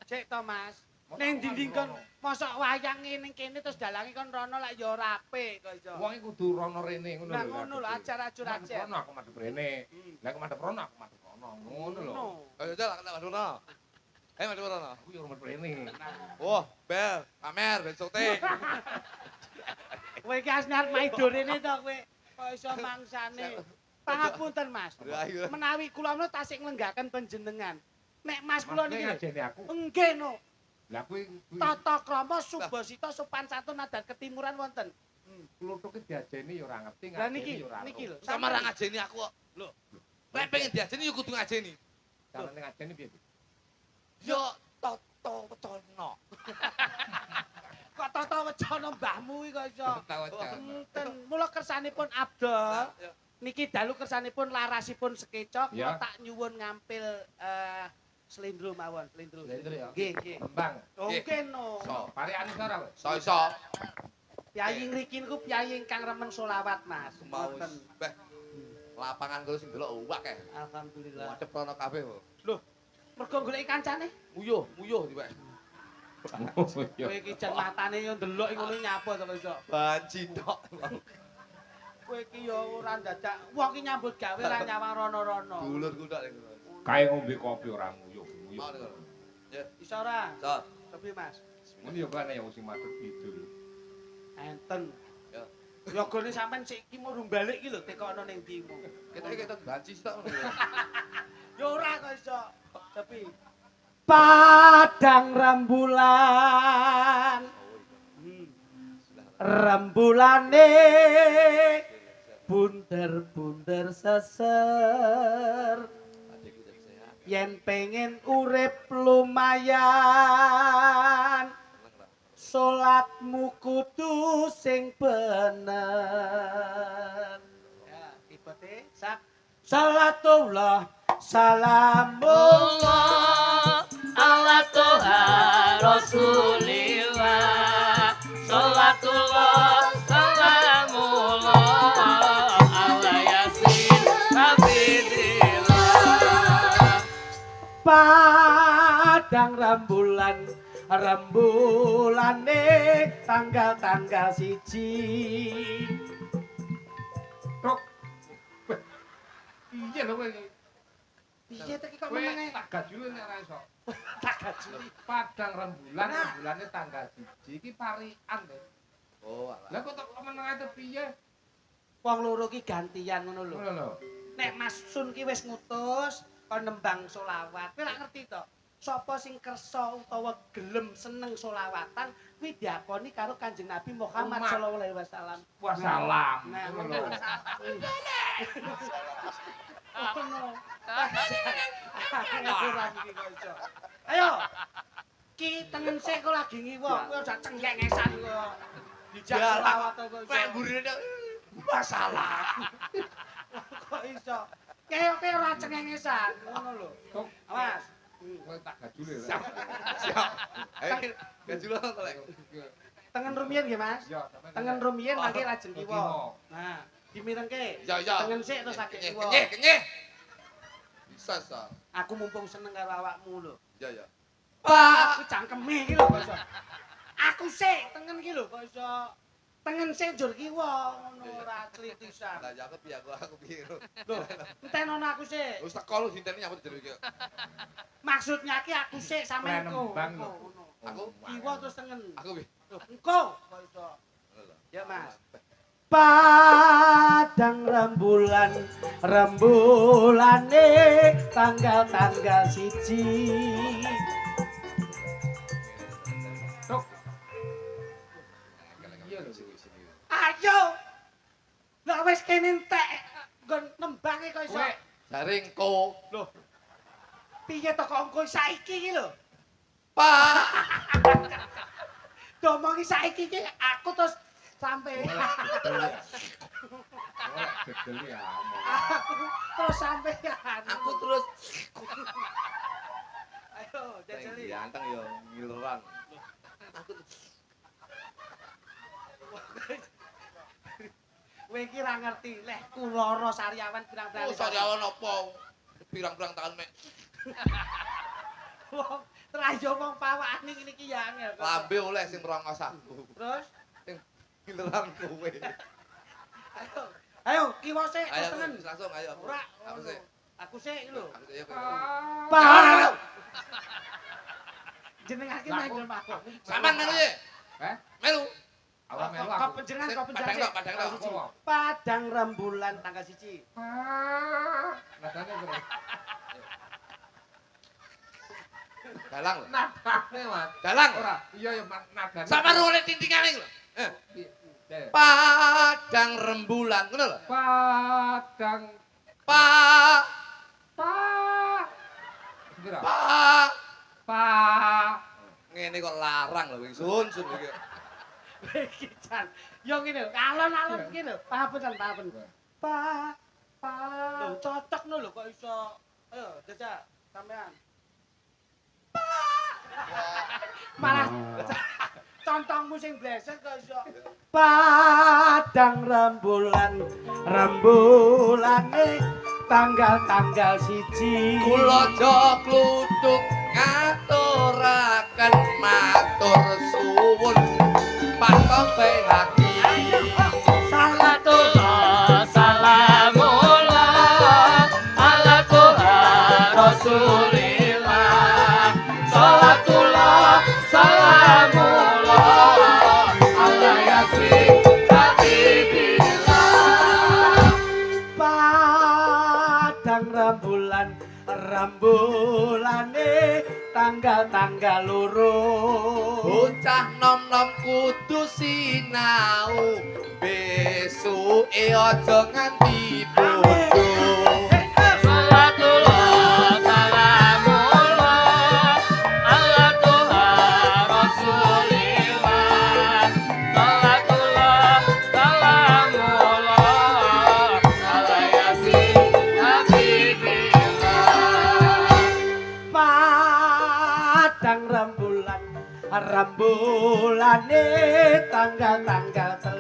Cek to, Mas. Ning ndi kon mosok wayang ning kene terus dalange kon rono lak ya ora apik kok iso. Wong iki kudu rono rene ngono lho. Lah ngono lho ajar ajur Madhep ajar. rono aku madhep rene. Lah aku madhep rono aku madhep rono. Ngono lho. Ayo jalan kita madhep rono. Ayo madhep rono. Aku yo madhep rene. Wah, bel, pamer, ben syuting. Kowe iki asnar maido rene to kowe. Kok iso mangsane. Pangapunten, Mas. Ayo. Menawi kula menawa tasik nglenggaken panjenengan. Nek Mas kula niki ngajeni aku. nggih no. Lah kuwi Tata krama subasita sopan santun adat ketimuran wonten. kluthuk ki diajeni yo ora ngerti Lah niki yo ora. niki lho. Sama ra ngajeni aku kok. Lho. Nek pengen diajeni yo kudu ngajeni. Carane ngajeni piye? Yo tata wacana. Kok tata wacana mbahmu iki kok iso. Tahu aja. Enten. Mula kersanipun Abdul. Niki dalu kersanipun larasipun sekecok. Ya. Kula tak nyuwun ngampil slendro mawon, slendro. Slendro ya. Nggih, nggih. Tembang. Oke no. So. Pariane ora kowe? Iso. Piyayi ngriki niku piyayi ingkang remen selawat, Mas. Mau Ngoten. beh. Lapangan kula sing delok akeh. Alhamdulillah. Madhep rono kabeh kok. Lho, mergo goleki kancane. Muyuh tiba. Kowe iki jan matane yo ndelok ngono nyapa to iso. Banci tok. Kowe iki yo ora dadak wong iki nyambut gawe ora nyawang rono-rono. Dulurku tok ning. Kae ngombe kopi ora nguyuh. Mau ning. Ya, Iso ora? so. Sepi, Mas. Ngono yo kan ya sing madhep kidul. Enten. Ya. Ya gone sampean sik iki murung balik iki lho tekono ning ndi mu. Kita banci tok ngono. Ya ora kok iso. Sepi. Padang rembulan. Rembulane bunder-bunder seser. Yen pengen urip lumayan, salatmu kudu sing bener. Ya, ibate sak salatullah salamullah ala toha rasulillah salatullah salamullah ala yasin habibillah padang rembulane tanggal-tanggal siji. Truk. Iya lho kowe iki. Piye teki kok Kowe menenge? tak gajule nek ora iso. Tak gajuli. Padang rembulan, Nah. rembulannya tanggal 1 iki parian lho. Oh, alah. Lah kok tak meneng ae piye? Wong loro ki gantian ngono lho. Ngono lho. Nek Mas Sun ki wis ngutus kon nembang selawat. Kowe lak ngerti to? Sapa sing kersa utawa gelem seneng selawatan kuwi diakoni karo Kanjeng Nabi Muhammad Umat. sallallahu alaihi wasallam. Wassalam. Nah, Ngono ngono. lho. Ngono. Ora iki kok iso. Ayo. Ki tengen sik kok lagi ngiwok, kowe aja cengkengesan kok. Dijak selawat kok iso. Mek burine masalah. Kok iso? Kayak ora cengengesan, ngono lho. Tok, Awas. kowe tak gajule lho. Siap. Ayo gajulan to lek. Tengen rumiyin nggih, Mas. Ya, sampeyan. Tengen rumiyin mangke lajeng Kiwa. kiwa. Nah, dimirengke. Ya ya. Tengen sik terus sakit kiwa. Kenyeh. Bisa, Sa. Aku mumpung seneng karo awakmu lho. Ya ya. Pak, aku cangkeme iki lho kok iso. Aku sik tengen iki lho kok iso. Tengen sik njur kiwa ngono ora clitisan. Lah ya piye aku piye. Lho, entenono aku sik. Wis teko lho dinteni nyambut jero iki. Maksudnya ki aku sik sampean engko. Nembang lho. Ngono. Aku Kiwa terus tengen. aku piye. Loh, engko kok iso. Ya, Mas. Padang rembulan rembulane tanggal-tanggal siji. Tok. Iya lho. Ayo. Lah wis kene entek nggon nembange kok iso. Kowe Jaringko. Loh. Piye to kok engko saiki iki lho? Pak. Domongi saiki iki aku terus sampai gedel ya. aku terus sampean. Aku terus Ayo, jajali. ganteng yo ngileran. Kowe iki ra ngerti, leh kuloro sariawan pirang-pirang. Oh, sariawan apa? Pirang-pirang tahun mek. Wong terayo wong pawakane ngene iki ya angel. Lambe oleh sing rongos aku. Terus Sing ngileran kowe. ayo. Ayo kiwa sik Ayo tengen. langsung ayo. Ora. Aku sih. Aku sik iki lho. Aku sih ya. Pak. Jenengake manggil Pak. Saman melu ye. Heh? Melu. Awak melu Kok aku. penjenengan kok Padang penjenengan. tok, padang tok. Apa? Padang rembulan tanggal 1. Nadane terus. Dalang lho. Nadane, Mas. Dalang. Ora, iya ya nadane. Sama oleh tintingane lho. Piye? Padang rembulan ngono lho. Padang Pa pa. Kira. pa Pa. ngene kok larang lho sun iki. Iki jan. Yo ngene lho, alon-alon iki lho. Pahapunten, pahapun. Pa pa. Lho cocok no lho kok iso. Ayo, jajak sampean. Malah contongmu sing bleset kok iso. Padang rembulan rembulane tanggal-tanggal 1. Kula jo kluthuk ngaturaken matur suwun patok bae hati. Salatullah salamullah ala Tuhan Rasulillah. Salatullah salamullah ala Yasin Habibillah. Padang rembulane tanggal-tanggal loro. Bocah nom-nom kudu sinau besuke aja nganti bodho. Salatullah salamullah ala Tuhan Rasulillah. Salatullah salamullah ala Yasin Habibillah. Padang rembulane tanggal-tanggal 3.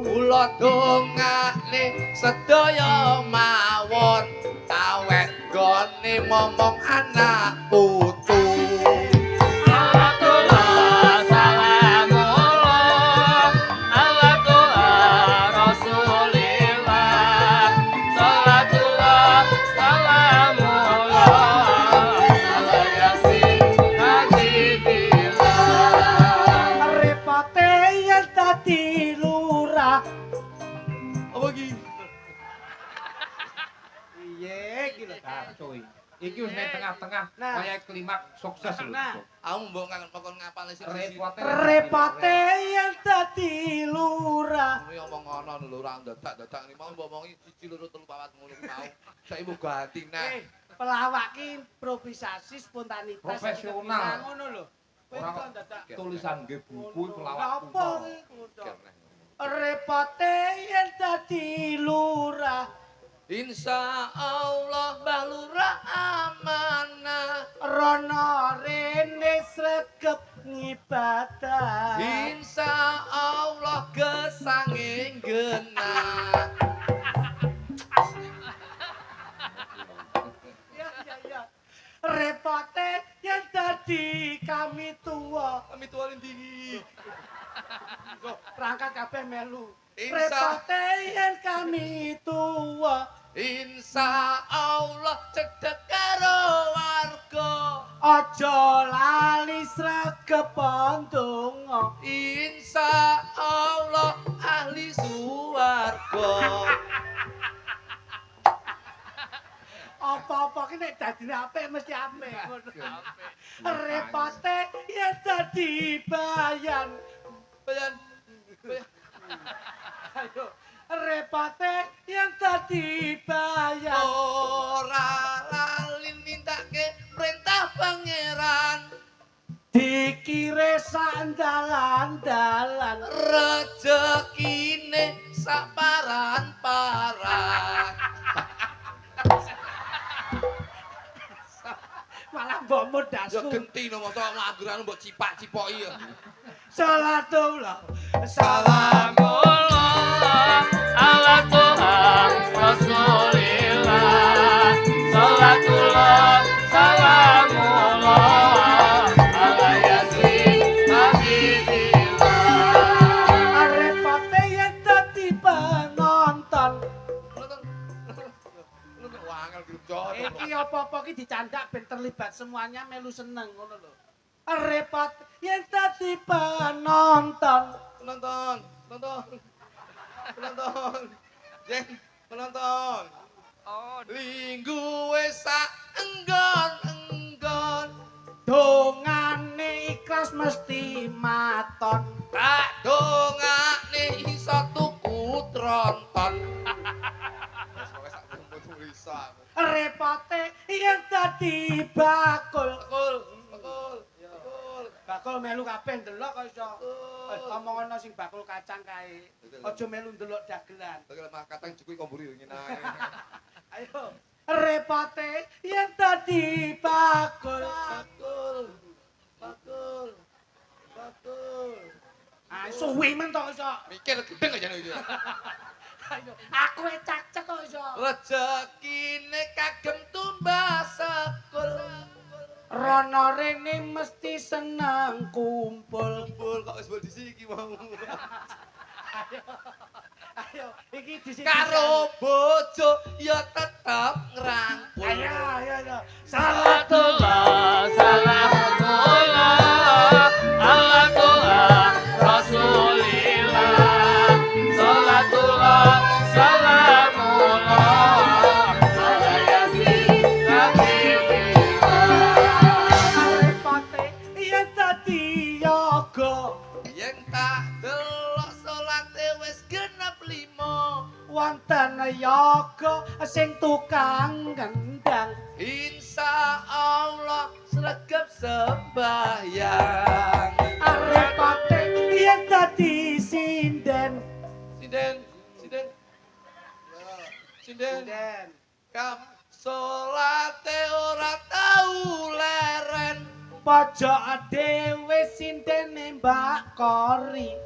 Kula dongane sedaya mawon awet gone momong anak putu. Salatullah salamullah ala Tuhan Rasulillah. Salatullah salamullah ala Yasin Habibillah. Repote yen dadi lurah. Apa iki? Iye iki lho. Kacoi. Iki wis ning tengah-tengah Nah. kaya klimak sukses lho. Nah. Aku mbok ngakon ngapal sing Repote yen dadi lurah. Ini omong ngono lho ora dadak-dadak ini mau mbok omongi 1 2 3 4 ngono ku mau. Saiki mbok ganti nah. Pelawak ki improvisasi spontanitas. Profesional. Ngono lho. Ora kok dadak. tulisan nggih buku pelawak Apa kutha. iku, Cok? Repote yen dadi lurah Insya Allah Mbah Lurah amanah. rono rene sregep ngibadah. Insya Allah gesange genah. Ya. Repote yen dadi kami tuwa. Kami tualin tinggi. Perangkat kabeh melu. Insya- Repote yen kami tuwa. Insya Allah cedhek karo warga. Aja lali sregep ndonga. Insya Allah ahli suwarga. Apa-apa ki nek dadine apik mesti apik ngono. Repote yen dadi bayan. Bayan. Ayo. Repote yen dadi bayan. Ora lali nindakake perintah pangeran. Dikire sandalan-dalan. Rezekine saparan-paran. Malah mbok Ya modasku. genti no mosok ngangguran mbok cipak-cipoki ya. Salatullah. Salam. Salamullah ala Tuhan Rasulillah. Salatullah salamullah ala Yasin Habibillah. Repote yen dadi penonton. Wangel grup Iki apa-apa ki dicandak ben terlibat semuanya melu seneng ngono lho. Repot yen dadi penonton. Penonton. Jeng, penonton. Oh, Linggu wis sak enggon. Dongane ikhlas mesti maton. Tak dongane iso tuku tronton. Wis pokoke sak kumpul iso. Repote yen dadi bakul. Bekul. Bakul melu kabeh ndelok kok iso. Betul. Omongono sing bakul kacang kae. Aja melu ndelok dagelan. Tegel mah katang cukup komburi ngene ae. Ayo. Repote yen dadi bakul. Bakul. Ah suwi men to iso. Mikir gendeng aja iki. Ayo. Aku cak-cak kok iso. Rezekine kagem tumbas sekul. Rono rene mesti seneng kumpul. Kumpul kok wis mbok disiki mau. Ayo, iki disini. Karo bojo ya tetep ngrangkul. Ayo. Salatullah salamullah ala Tuhan Rasulillah. Salatullah salamullah ala Yasin Habibillah. Repate yen dadi yoga. Yen tak delok salate wis genep 5. Wonten yoga sing tukang gendang. Insya Allah sregep sembahyang. Repate yen dadi sinden. Sinden. Kam salate ora tau leren. Pojok dhewe sindene Mbak Kori.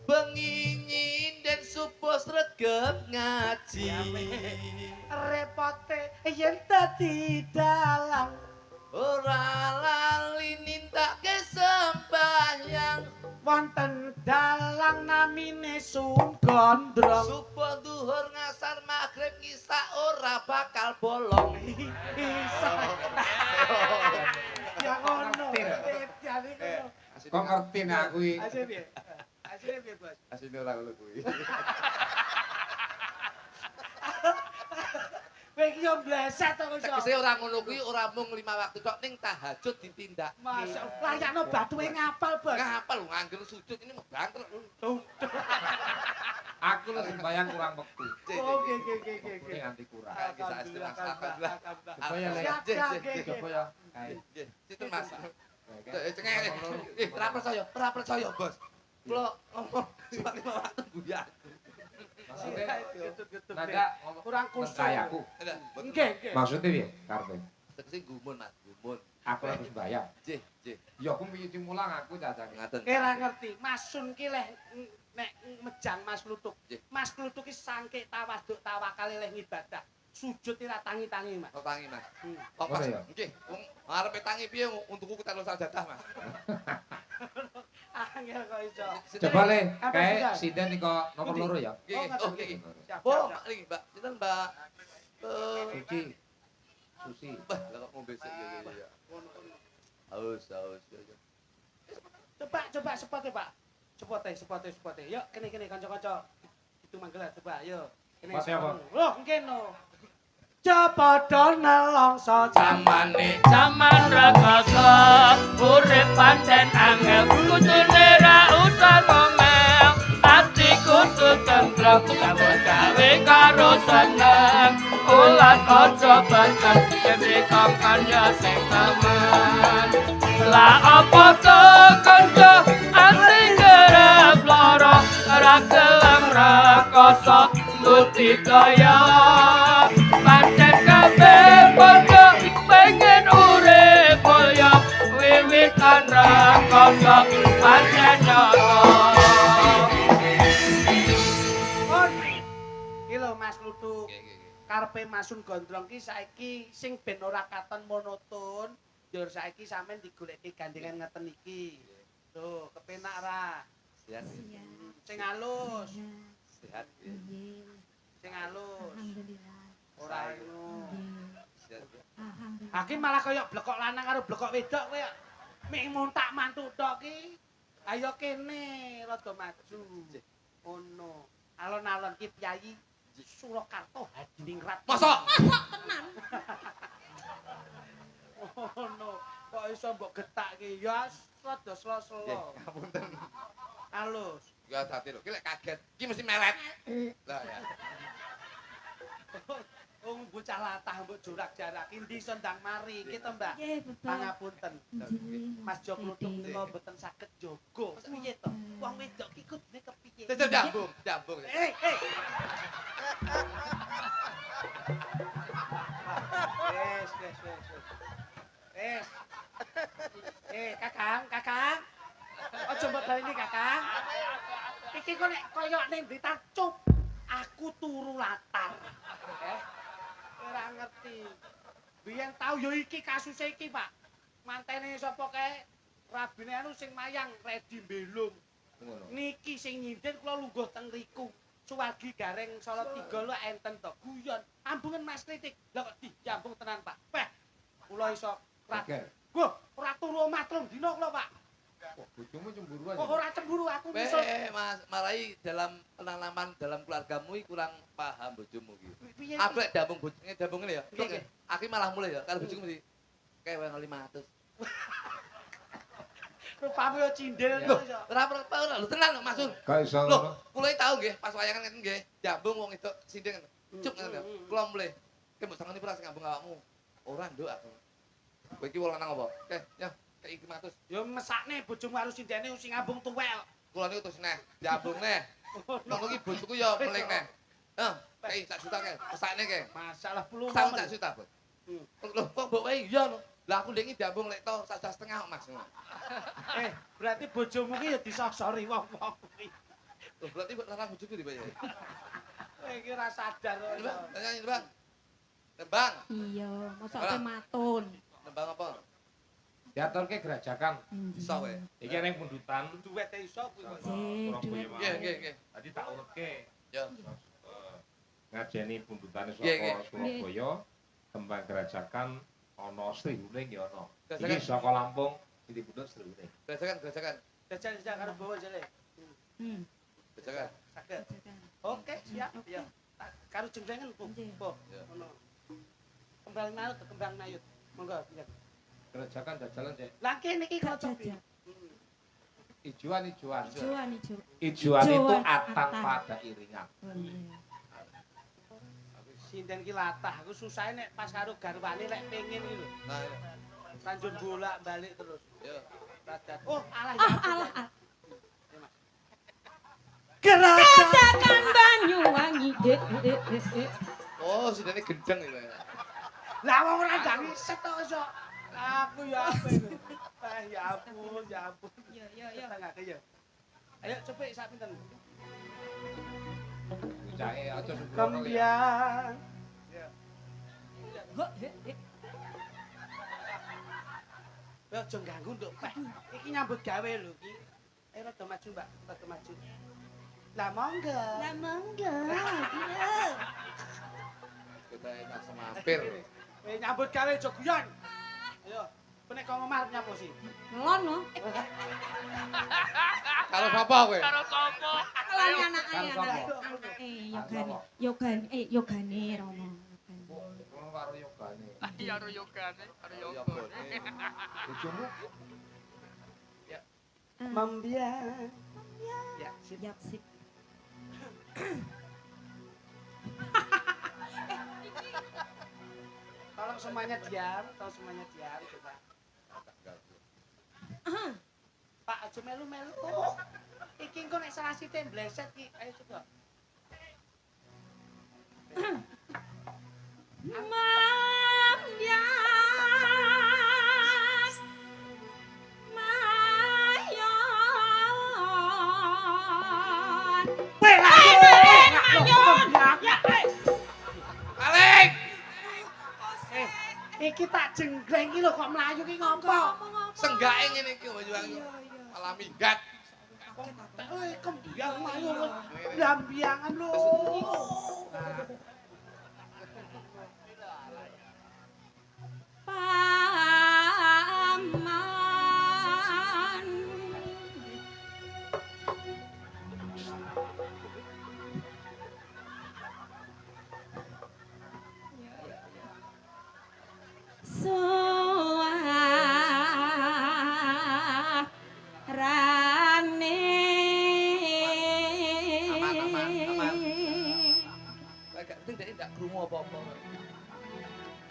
Bengi nyinden subuh sregep ngaji. Repote yen dadi dalang. Ora lali nindakake sembahyang. Wonten dalang namine Sun Gondrong. Subuh duhur ngasar magrib ngisa ora bakal bolong. Bisa. Ya ngono. Jane ngono. Kok ngerti nek aku iki. Asine piye? Asine piye, Bos? Asine ora ngono kuwi. Kowe iki yo bleset to iso. Tegese ora ngono kuwi ora mung 5 waktu tok ning tahajud ditindak. Masya layakno batuhe ngapal, Bos. Ngapal nganggur sujud ini mah banter. Aku lho sembayang kurang wektu. Oke. Ini anti kurang. Alhamdulillah. Supaya lek Siap, Jeh, siap, jeh, jeh, jeh. supaya kae. Nggih, sinten Mas? Cengeng. Ora percaya, Bos. Kula ngomong cuma 5 waktu guyak. Maksudnya Getut-getut. nanda ngomong Kurang kusuk. kayaku. Nggih, nggih. Maksudnya piye karepe? Tegese gumun, Mas, gumun. Aku harus bayar. Jih. Ya aku piye dimulang aku cacane. Ngaten. Kira ngerti, Mas Sun ki leh nek mejang Mas Kluthuk. Nggih. Mas Kluthuk ki sangke tawaduk tawakal leh ngibadah. Sujud ora tangi-tangi, Mas. Kok tangi, Mas. Hmm. Kok pas Ngono ya? nggih, wong arepe tangi piye untukku ketelun sajadah, Mas. Angel kok iso. Coba le, Apa kae sudah? sinden iko nomor loro ya. Nggih, ngaten nggih. nggih. Siap, Bu, siap, siap. niki, Mbak. Sinten, Mbak? Suci. Susi. Bah, lah kok ngombe sik ya. Haus. Ya. Coba sepote, Pak. Sepote. Yuk, kene kanca-kanca. Itu manggel coba, yuk. Kene. Mas apa? Loh, ngene. Coba do nelongso Zamane zaman rekoso urip pancen angel kudune ra usah ngomel ati kudu tentrem gawe karo seneng ulat aja banter yen kongkon ya sing temen lah apa to kanca ati kerep lara ra gelem rekoso nuti kaya pancen kabeh padha pengen urip mulya wiwitan rekoso pancen nyata Iki lho Mas Kluthuk. Nggih. Karepe Masun Gondrong ki saiki sing ben ora katon monoton, njur saiki sampean digoleki gandengan ngeten iki. Lho, kepenak ra? Sehat. Sing halus, Sehat. Nggih. sing halus. Alhamdulillah. Ora ngono. Nggih. Sehat. Alhamdulillah. Aki malah kaya blekok lanang karo blekok wedok kowe. Mik montak mantuk tok ki. Ayo kene rada maju. Ngono. Alon-alon ki Piyayi Surakarta Hadiningrat. Masa? Ngono. Kok iso mbok getak ki? Ya rada Nggih, selo-selo. ngapunten. Halus. Ya hati lho, ki lek kaget, ki mesti meret. Lah ya. Wong bocah latah mbok jorak-jarak endi iso ndang mari ki to, Mbak. Nggih, betul. Pangapunten. Nggih. Mas Jo Kluthuk Nggih. kula mboten saged jaga. Piye to? Wong wedok ki kudune kepiye? Jambung. Eh. Wes. Kakang. Aja mbok baleni, Kakang. Iki kok nek kaya ning berita cup, aku turu latar. Ora ngerti. Biyen tau yo iki kasuse iki, Pak. Mantene sapa kae? Rabine anu sing mayang Redi Belung. Ngono. Niki sing nyinden kula lungguh teng riku. Suwargi Gareng Salatiga lho enten to guyon. Ambungen Mas Kritik. Lah kok dijambung tenan, Pak. Peh. Kula iso Oke. Wah, ora turu omah telung dina kula, Pak. Kok bojomu cemburu Kok aja. ora cemburu aku iso. Mas, marai dalam pengalaman dalam keluargamu iki kurang paham bojomu iki. Piye? Aku lek dambung ngene ya. Nggih, nggih. Aku malah mulai ya, karo bojoku mesti kewe 500. Rupamu yo cindil Loh, iso. ora ora lho tenan lho Mas Sun. Gak iso Loh, ngono. kula iki tau nggih pas wayangan ngeten nggih, jambung wong itu sinding. Cuk ngene lho. Kula mulai. Ki mbok sangoni pura sing ngambung awakmu. Ora nduk aku. Kowe iki wong lanang apa? Ya, kei 500. Yo mesakne bojomu harus sindene sing ngambung tuwel. Kula niku terus neh, jambung neh. Ngono iki bojoku ya meling neh. Kei 1 juta kae, pesakne kae. Masalah puluh Saun momen. 1 juta, Bos. Loh, kok mbok wae iya lho. Lah aku ndek iki diambung lek to 1,5 juta Mas. Berarti bojomu ki ya disosori wong-wong kuwi. Loh, berarti mbok larang bojoku di ya. Kowe iki ora sadar kok. Ini Bang, tanya ini Bang. Nembang, Iya, mosok Ora. kowe matun. nembang apa? Diaturke gerajakan. Iso kowe. Iki ning pundutan Duwete iso kuwi kok. Nggih, Surabaya duwe. mau. Nggih. Tadi tak urutke. Ya. Ngajeni pundutane Nggih, nggih. saka Surabaya, tembang gerajakan ana Sriwuning ya ana. Gerajakan. Iki saka Lampung, Siti Pundut Sriwuning. Gerajakan. Jajal karo bawa jale. Gerajakan. Saged. Jajan. Oke, siap. Oke. Ya. Karo jenglengan, Bu. Nggih. Bu. Ya. Ngono. Kembang nayut. Monggo, pinten. Gerajakan dajalan cek. Lah kene iki Gak kocok. jajan. Ijuan. Ijuan ijo. Ijuan itu Ijuan, atang atang. pada iringan. Oh, iya. Sinden ki latah, aku susah nek pas karo garwane lek pengen iki lho. Nah, ya. Tanjung bolak-balik terus. Yo. Radat. Oh, alah Ah, ya. alah, alah. Gerakan. Katakan Banyuwangi. Oh, sidane gendeng iki. Lah wong ora ndang iset to iso. Aku ya apa itu. Ya ampun, ya ampun. Yo yo yo. Setengah ya. Ayo coba sak pinten. Jahe aja sembrono. Kembiang. Kok Ya aja ganggu nduk Pak. Iki nyambut gawe lho iki. Ayo rada maju, Mbak. Rada maju. Lah monggo. lah monggo. Kita enak semampir. Nyambut gawe aja guyon. Ayo. Penek kok ngomah nyapa sih? Ngelon no. Kalau sapa kowe? Karo sapa? Ngelon anak Karo sapa? yogane Romo. Ngono karo yogane. Iya karo yogane, karo Yo, yogane. Bojomu Membiang. Ya, sip. Siap sip. Tolong semuanya diam, tolong semuanya diam coba. Pak aja melu-melu. Oh, iki engko nek salah sithik bleset iki. Ayo coba. Mambias mayon. Alik! Iki tak jenggleng iki lho kok mlayu ki ngopo? Senggake ngene iki Banyuwangi. Malah minggat. Kembiang mayu. Lambiangan lho. Paman. Suarane. Aman. Lek gak penting ndak krungu apa-apa.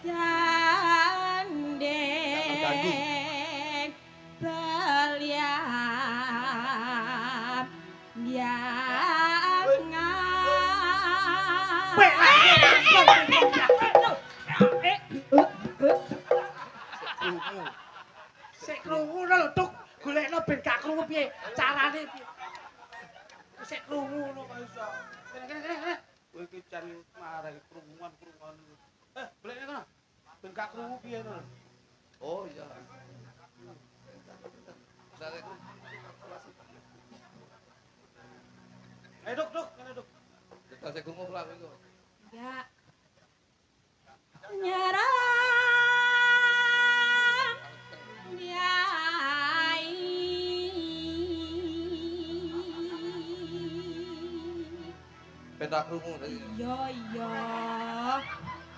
Gandeng belian Krungu. Sik krungu lho tuk, golekno ben gak krungu piye? Carane piye? Sik krungu ngono kok iso. Kene. Kowe iki jan marang krunguan. Golekne kono. Ben gak krungu piye ngono. Oh iya. Dari Ayo duk, kene duk. kita sing krungu lha iku. ya nyerang yai Ben ra krungu tadi. iya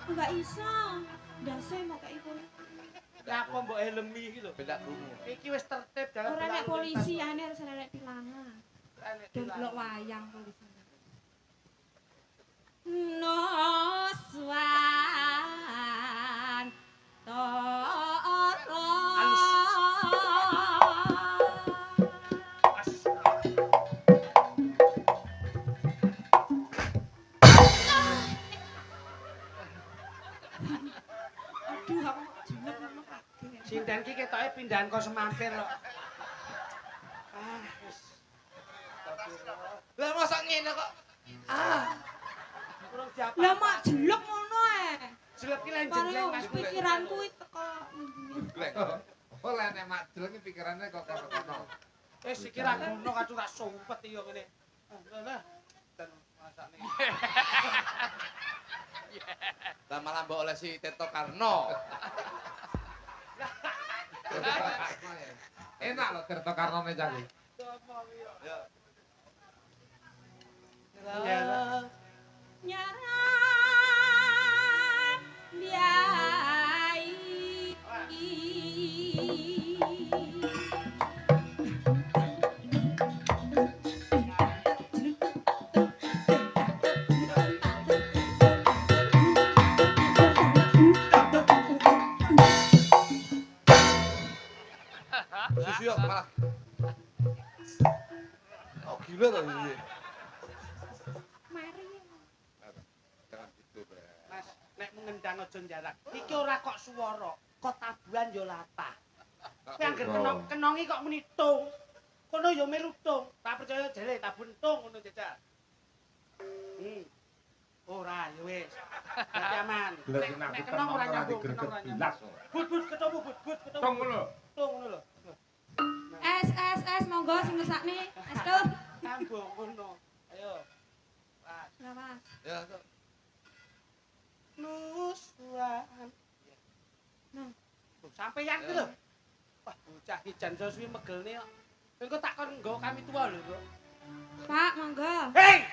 enggak iso ndase mau kayak iku Lah apa mbok helmi iki lho. Ben ra krungu. Iki wis tertib dalam ora nek polisi ane harus nek tilangan Nek delok wayang polisi Noswan Toro Aduh aku jelek ngono kaget. Sinden ki ketoke pindahan kok semampir kok. Wis. Astagfirullah. Lah masa ngene kok. Kurang diapa. Lah mak jelek ngono Jelek ki lan Kare jengleng Mas. pikiranku iki teko Gleng. Oh, lah nek madul iki pikirane kok kono-kono. Wis iki ra ngono kacung tak sumpet iki yo ngene. Lah. Dan masakne. Lah malah mbok oleh si Teto Karno. Enak lho Tirta Karnone cah iki. Ya. Ya. nyarang biai dulu toh iki. Mari. Jangan gitu, Bre. Mas, nek mengendang aja jarak. Iki ora kok swara, kok tabuhan yo latah. Kowe anggere kenongi kok muni tung. Kono yo melu tung. Tak percaya jare tabun tung ngono jajal. Ora ya wis. Dadi aman. Nek kenong ora nyambung, kenong ora nyambung. But ketemu but ketemu. Tong ngono. Tung ngono lho. Es monggo sing ngesakne. Es tuh. Nyambung ngono. Ayo. Mas. Lah Mas. Ya, so. Nuswan. Nah. Sampeyan ku lho. Wah, bocah iki jan suwi megelne kok. Engko takon nggo kami tua lho, Bro. Pak, monggo. Hei!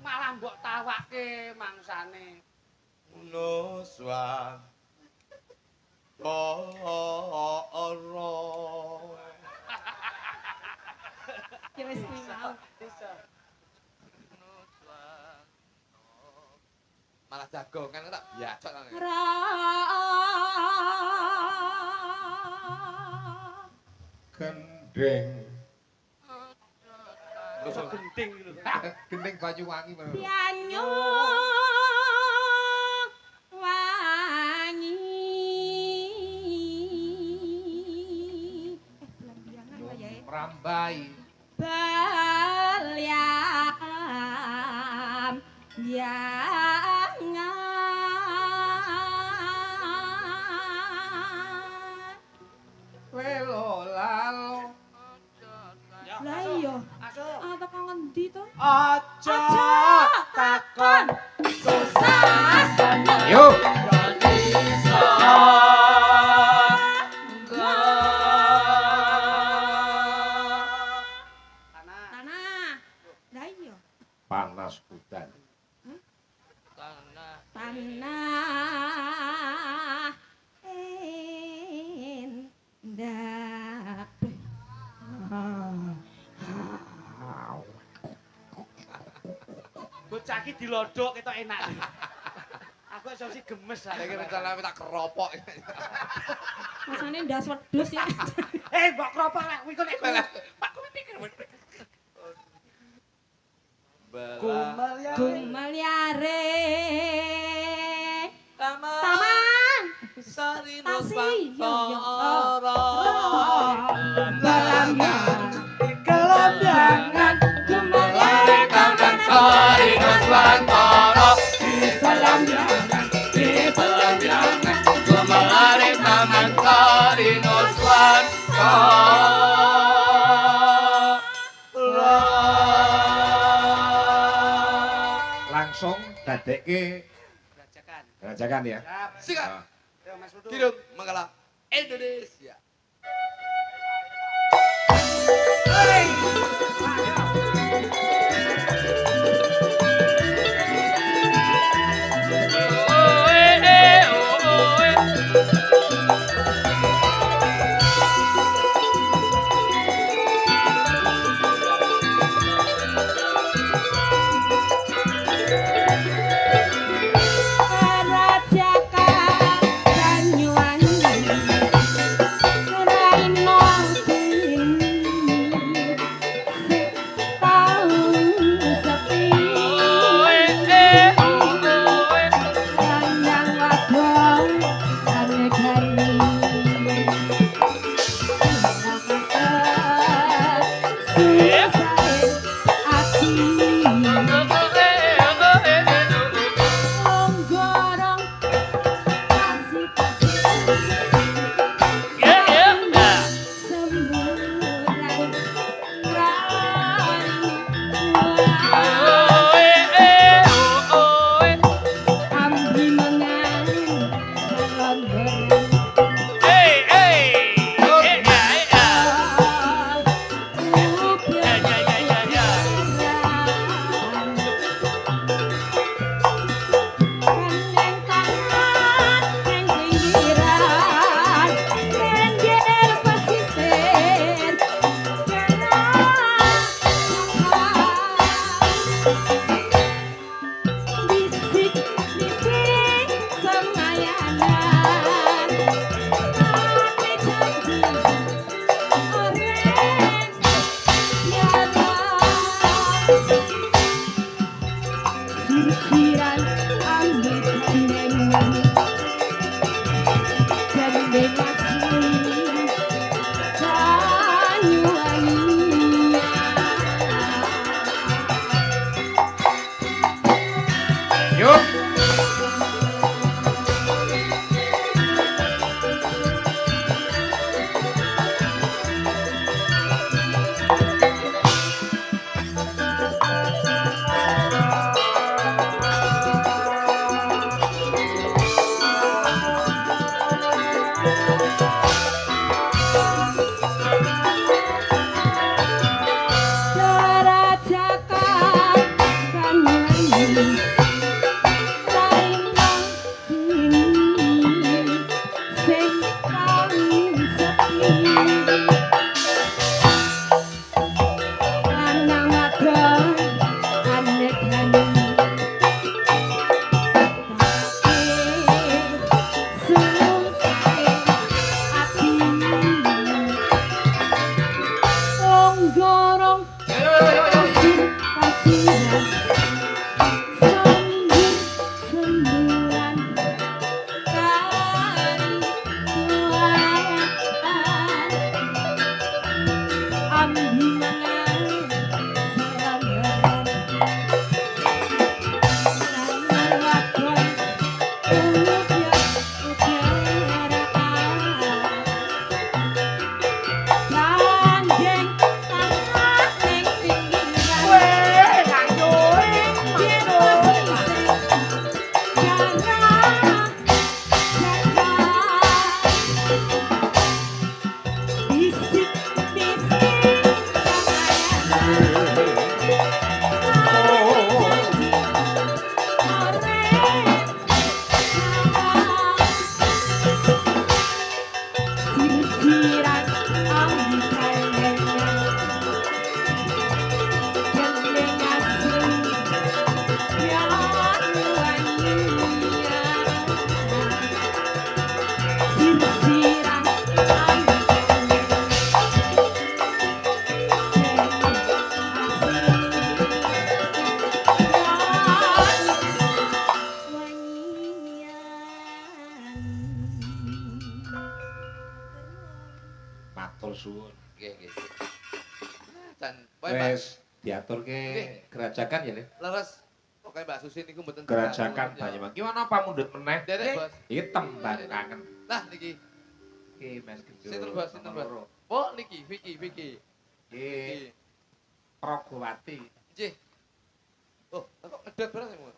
Malah mbok tawake mangsane. Nuswan. Ya wis kuwi mau. Bisa. Malah jagongan tak biacok nang. Ra. Gendeng. Iso gending lho. Gendeng Banyuwangi mana? Pianyu wangi. Belambiangan apa ya? Merambai. Baliam jangan. Welo lalo. Lah iya, Aso. atau kangen ndi to? Aja takon susah. Yuk. tanah. Tanah. Lah iya. Panas hutan. Tanah. Tanah endah. Bocah iki dilodok ketok enak. Aku iso sih gemes ah. Saiki rencana tak keropok. Masane ndas wedhus ya. Mbok kropok lek kuwi kok nek Pak kuwi pikir. Gumaliare. Taman Taman. Sari Tasi. Nusantara. Gelambiangan. Gelambiangan Gumaliare taman Sari Nusantara. Gemelari Taman Sari Nusantara. Langsung dadekke Rajakan. rajakan ya. Siap. Sikat. Ayo Mas Putu. Kidung Mangala Indonesia. Hei. Rajakan Banyuwangi. Raino kuwi dan pokoke Mbak Wis diaturke gerajakan ya, Le. leres. Pokoke Mbak Susi niku mboten Gerajakan diganggu, ya. Banyuwangi. Ki ana apa mundhut meneh? Derek, Bos. Iki tembang kangen. Lah niki. Iki men gendul. Sinten, Bos? Sinten, Bos? Loro. Oh, niki Vicky. Iki Niki. Pragawati. Nggih. Oh, kok ngedot barang sih, Mas?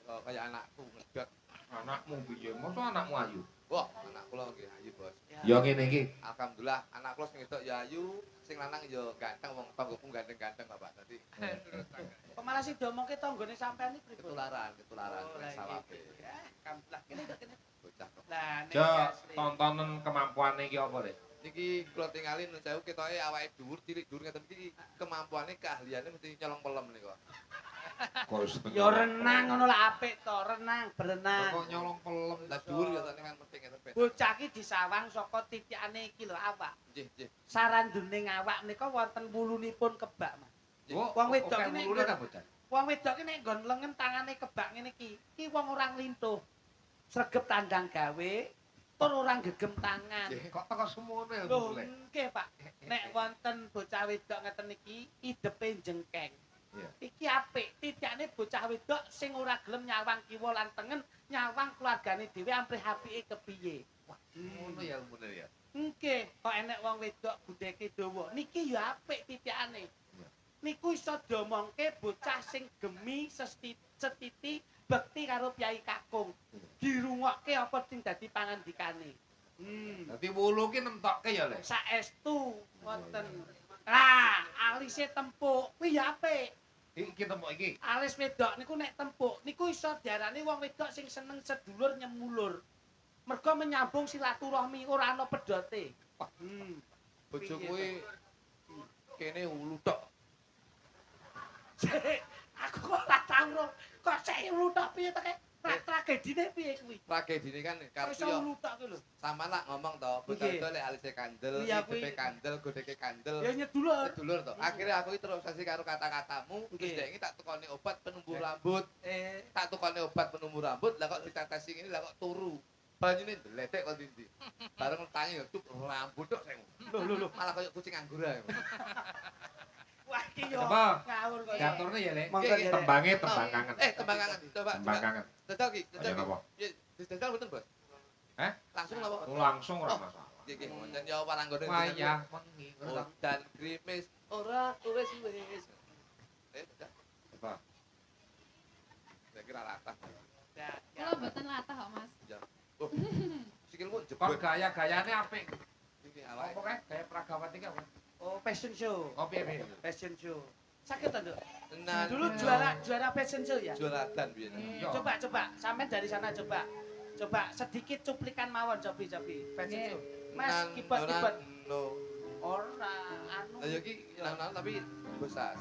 Kok kayak anakku ngedot. Anakmu piye? Mosok anakmu ayu? Wah, anak kula nggih ayu, Bos. Ya ngene iki. Alhamdulillah, anak kula sing wedok ya ayu, sing lanang ya ganteng, wong tanggoku ganteng-ganteng, Bapak. Dadi Kok malah sing diomongke tanggane sampean iki pripun? ketularan Oh, rek lah, sawabe. gitu. Ya, kamplah kene kok kene. Bocah kok. Lah nek Jo, asli. tontonan kemampuane iki apa, Le? Niki kula tingali nun sewu ketoke awake dhuwur, cilik dhuwur ngeten iki kemampuane keahliane mesti nyolong pelem nika. Ya renang ngono lah apik to, renang, berenang. Kok nyolong pelem lah dhuwur ya tane kan penting ngeten. Bocah iki disawang saka titikane iki lho awak. Nggih. Saranduning awak menika wonten wulunipun kebak, Mas. Oh, Wong wedok oke, ini mulune nggon- ta bocah? Wong wedok iki nek nggon lengen tangane kebak ngene iki wong ora nglintuh. Sregep tandang gawe, tur ora gegem tangan. Nggih. Kok teko semono ya, Lho, Le? nggih, Pak. Nek wonten bocah wedok ngeten iki, idepe jengkeng. Iya. Iki apik, titikane bocah wedok sing ora gelem nyawang kiwa lan tengen, nyawang keluargane dhewe amprih apike kepiye. Ngono ya umune ya. Nggih, kok enek wong wedok budheke dawa. Niki ya apik titikane. Iya. Niku iso diomongke bocah sing gemi setiti bekti karo Kyai Kakung. Dirungokke apa sing dadi pangandikane. Dadi wulu ki nemtokke ya, Le. Saestu wonten. Lah, alise tempuk kuwi ya apik. Iki tembok iki. Alis wedok niku nek tempuk niku iso diarani wong wedok sing seneng sedulur nyemulur. Mergo menyambung silaturahmi ora ana pedote. Bojo Piye kuwi kene ulu tok. Aku kok ora tau kok sik ulu tok piye to kek? Tragedine piye kuwi? Tragedine kan Kok karep iso yo ulu tok ki lho. sampean lak ngomong to, bocah Nggih. itu lek alise kandel, Iya, hidepe kuwi. kandel, godheke kandel. Ya nyedulur. Sedulur to. Akhirnya aku iki terobsesi karo kata-katamu, terus Nggih. dek iki tak tukoni obat penumbuh rambut. Tak tukoni obat penumbuh rambut, lah kok ditetesi ngene lah kok turu. Banyune ndletek kok ndi. Bareng tangi yo cuk rambut tok sing. Lho. Malah koyo kucing anggora. Wah iki yo Apa? ngawur kok. Diaturne ya, Le. Monggo, Nggih, ya, Le. Tembange tembang kangen. Tembang kangen. Coba. Tembang kangen. Dodol ki, Ayo napa? Nggih, didodol mboten, Bos? Heh? Langsung napa? Langsung ora Oh. masalah. Nggih, wonten yo paranggone. Wayah wengi. Oh, dan krimis ora wis. Udah. Apa? Saya kira latah. Ya, Kula mboten latah kok, Mas. Oh, sikilmu Kok jebot. gaya-gayane apik. Iki Apa awake. kae gaya Pragawati ki apa? Oh, fashion show. Oh, piye? Fashion show. Sakit to, Nduk? Tenan. Dulu juara fashion show ya? juara dan biyen. Yo. Coba, sampean dari sana coba. Coba sedikit cuplikan mawon cobi. Fashion Nggih. show. Mas, Nan, kibot-kibot. no. Ora, anu. Lah yo ki nan tapi bosas.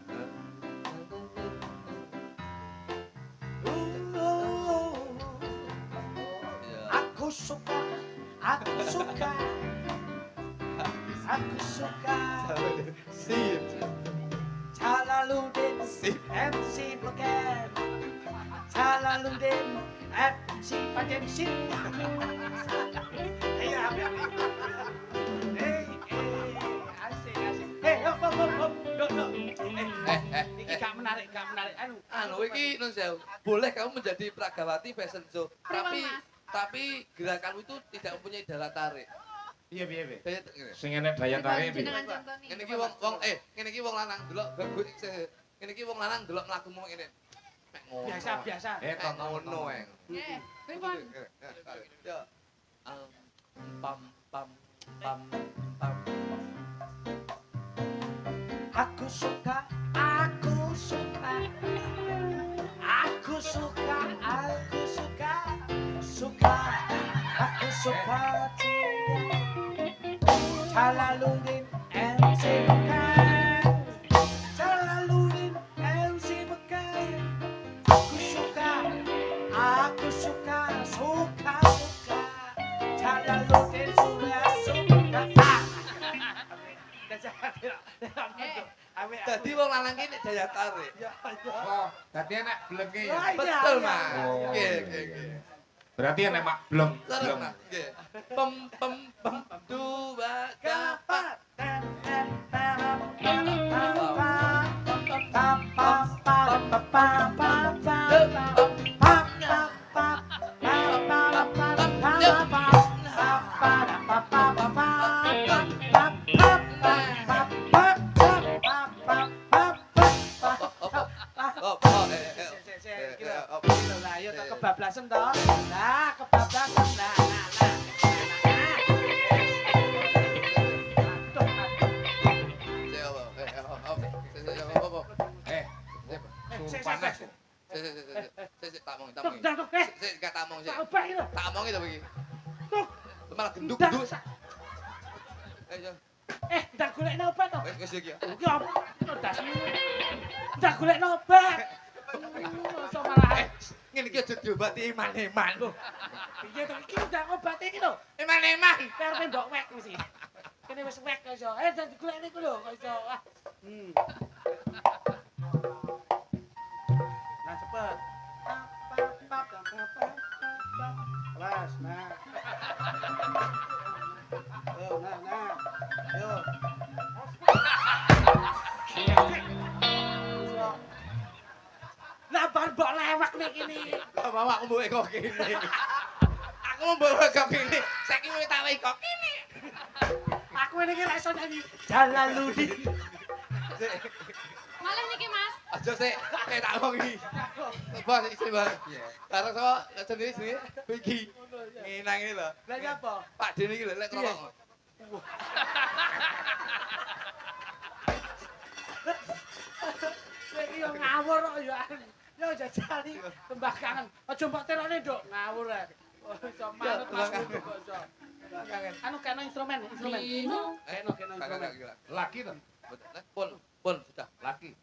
Ya. Aku suka. Sip. Jalaluddin Sip. MC Beken. Jalaluddin MC Pajen Sip. Iya, asik. Hop. Dok. Iki gak menarik. Anu iki nun sewu. Boleh kamu menjadi Pragawati fashion show. Pripun, Mas? Tapi gerakanmu itu tidak mempunyai daya tarik. Piye? Kayak ngene. Sing enek daya tarik piye? Jenengan contoni. Ngene iki ngene iki wong lanang delok ngene iki wong lanang delok mlakumu ngene. Mek ngono. Biasa. Mek ngono eng. Nggih. Pripun? Ya. Pam pam pam pam. Aku suka Jalaluddin MC Beken. Jalaluddin MC Beken. Aku suka Jalaluddin suka. Dadi wong lanang ki nek daya tarik. Oh, dadi enek blenge ya. Wah, Betul, iya. Mas. Oh, Nggih, iya, nggih, iya. nggih. Berarti enek mak blem. Terus, Mas. Nggih. Pem dua Kapat tak omongi, tak Tuk, omongi. dah, tuk, Sik gak tak omong sik. tak obah iki lho. Tak omongi to iki. Tuk, Malah genduk. ndak. Ayo, Ndak golekno obat to. wis iki ya. Iki apa? Dasmu. Ndak golekno obat. Masa malah Ngene iki aja diobati iman-iman. piye to iki ndak obate iki lho. Iman-iman. Karepe mbok wek mesti. Kene wis wek kok iso. Jan digolekne iku lho kok iso. Nah cepet. Awas, nah. Yo, nah. Yo. Lah bar mbok lewek nek kene. Lah mamaku mbuke kok kene. Aku mbuke kok kene. Saiki wis tak wehi kok kene. Aku ini ki ra iso nyanyi Jalaluddin. Malih niki Mas. Aja sik, tak omongi. Bos isi bos. Karo sapa jenenge iki. Nginang iki lho. Lah nyapa? Pak Dene iki lho lek ngrokok. Lek yo ngawur kok yo. Yo jajali tembah kangen. Aja mbok terone, Nduk. Ngawur ae. Oh, iso manut Mas Kudu kok iso. Anu kena instrumen. Kena instrumen. Laki to? Pun sudah. Laki.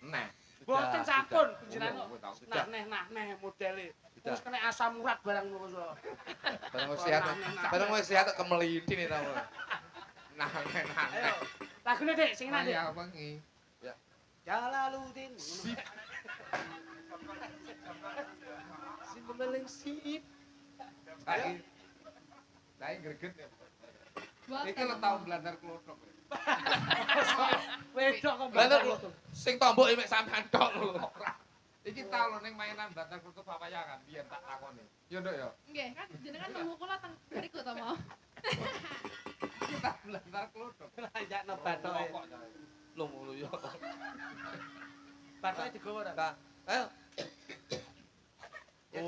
Nah. Boten sampun kunjiran Sudah. kok. Sudah. Nah neh modele. Sudah. Terus kena asam urat barang ngono iso. Barang wis sehat kemeliti nih tamu. Nah, Ayo. Lagune Dik, sing enak Dik. Ya wengi. Jalaluddin. Sip. Si pembeling sip. Saya greget ya. Boten. Iki lo tau blandar klothok. Wedok kok Blandar mbak. sing tombok mek sampean tok lho. Iki tau lo ning mainan blandar klothok papayangan biyen tak takoni. Yo nduk yo. Nggih, kan jenengan nemu kula teng mriku to mau. Kita blandar klothok. Lajakno bathoke. Lho ngono yo. Bathoke digowo ta? Kak, ayo.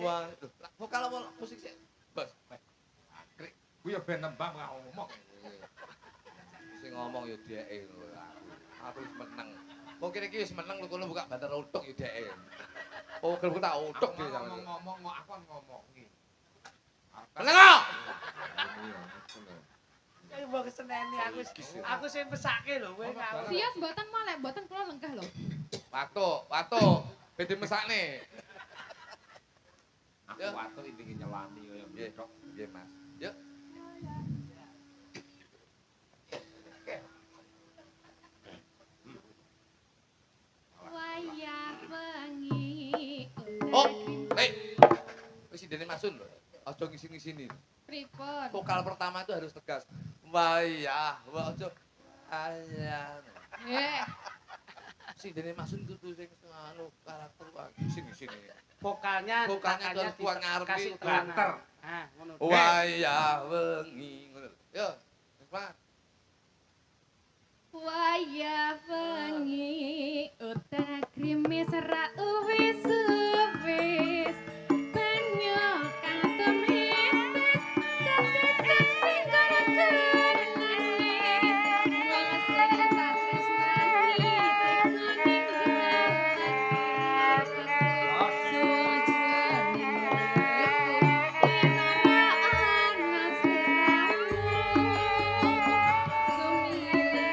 Wah, vokal apa musik sih? Bos. Ku yo ben nembang ora ngomong. Sing ngomong yo dheke lho aku. Aku wis meneng. Mungkin iki wis meneng lu kono buka bandar utuk yo dheke. Oh, gelku tak utuk iki sampe. Ngomong kok aku ngomongi. Meneng kok. Ayo mbok keseneni aku sing pesake lho kowe ngawur. Sios mboten molek, mboten kula lenggah lho. Watu. Bede mesakne. Aku watu iki nyelani koyo Nggih, ndok. nggih Mas. Yuk. Wayah wengi. Oh, wis dene Masun lho. Aja ngisi-ngisini. Pripun? Vokal pertama itu harus tegas. Wayah, aja ayah. Si dene Masun kudu sing anu karakter ngisi-ngisini. Vokalnya Itu harus kuat ngarep kasih iki. banter. Ah, ngono. Wayah wengi ngono. Yo, semangat. Wayah wengi uta krimis ra uwis suwis banyu kanton hitis dadi saksi kono kenanis wong setat tresnani teko ninggal sujane inara ana sliramu sumile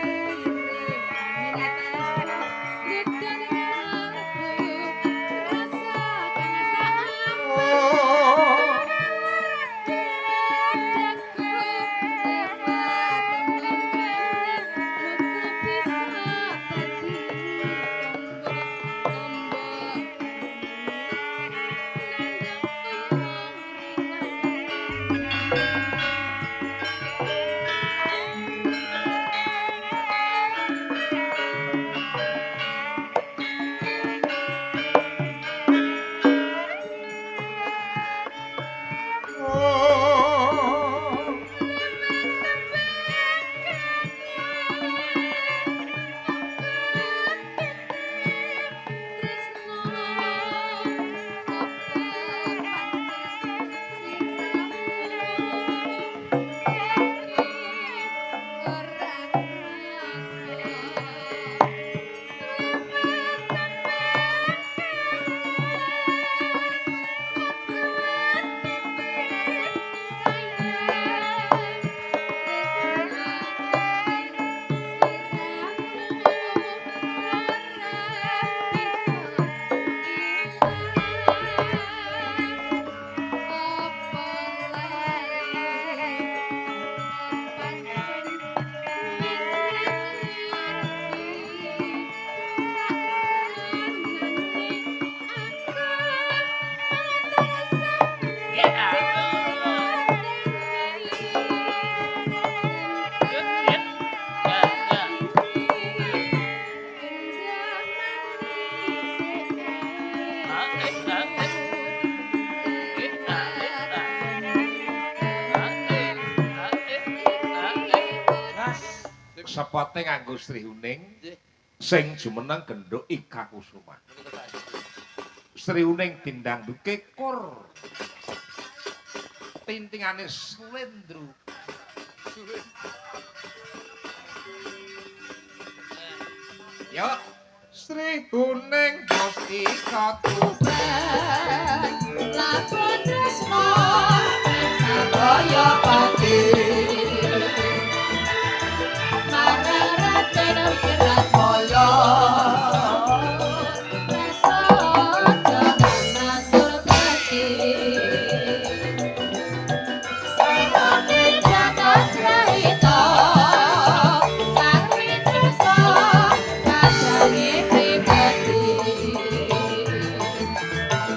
sepote nganggo Sri Uning Nggih. sing jumeneng genduk Ika Kusuma. Sri Uning tindang duke kur. Tintingane Slendru. Yo, Sri Uning bos Ika Lakon tresno Saboyo pati Marang raten kerat moyo Reso jangan nandur kati Sabote jagat cerita Kari tresno Kajangi pribadi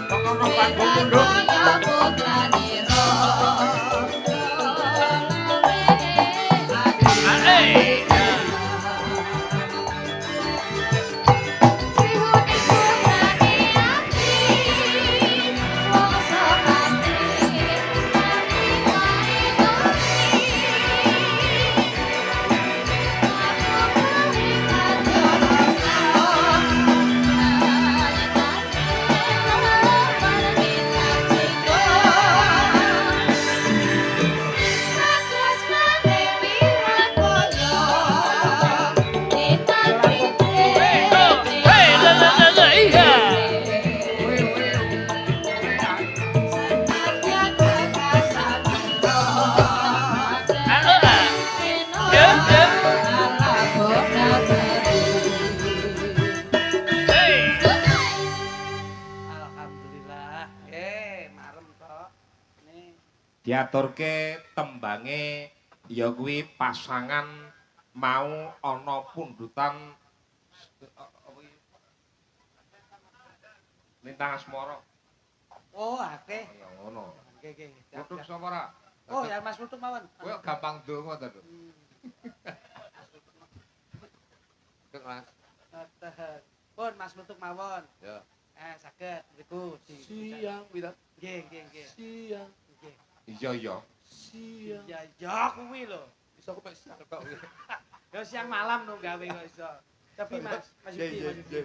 Pengono panggung munduk. Alhamdulillah. Marem to. Nih. Diaturke tembange ya kuwi pasangan mau ana pundutan Lintang Asmara. Oh, akeh. Ya ngono. Nggih, nggih. Kutuk sapa ora? Oh, ya Mas Nutuk mawon. Kowe gampang donga to, Duk. Kan Mas. Ngoten. Pun Mas Nutuk mawon. Ya. Saged niku Siang bilang. Nggih, nggih, nggih. Siang. Nggih. Iya ya. Siang. Ya kuwi lho. Iso aku mek siang kok. Ya siang malam no gawe kok iso. Tapi Mas Iya, Yudi, iya, Mas Yudi. iya.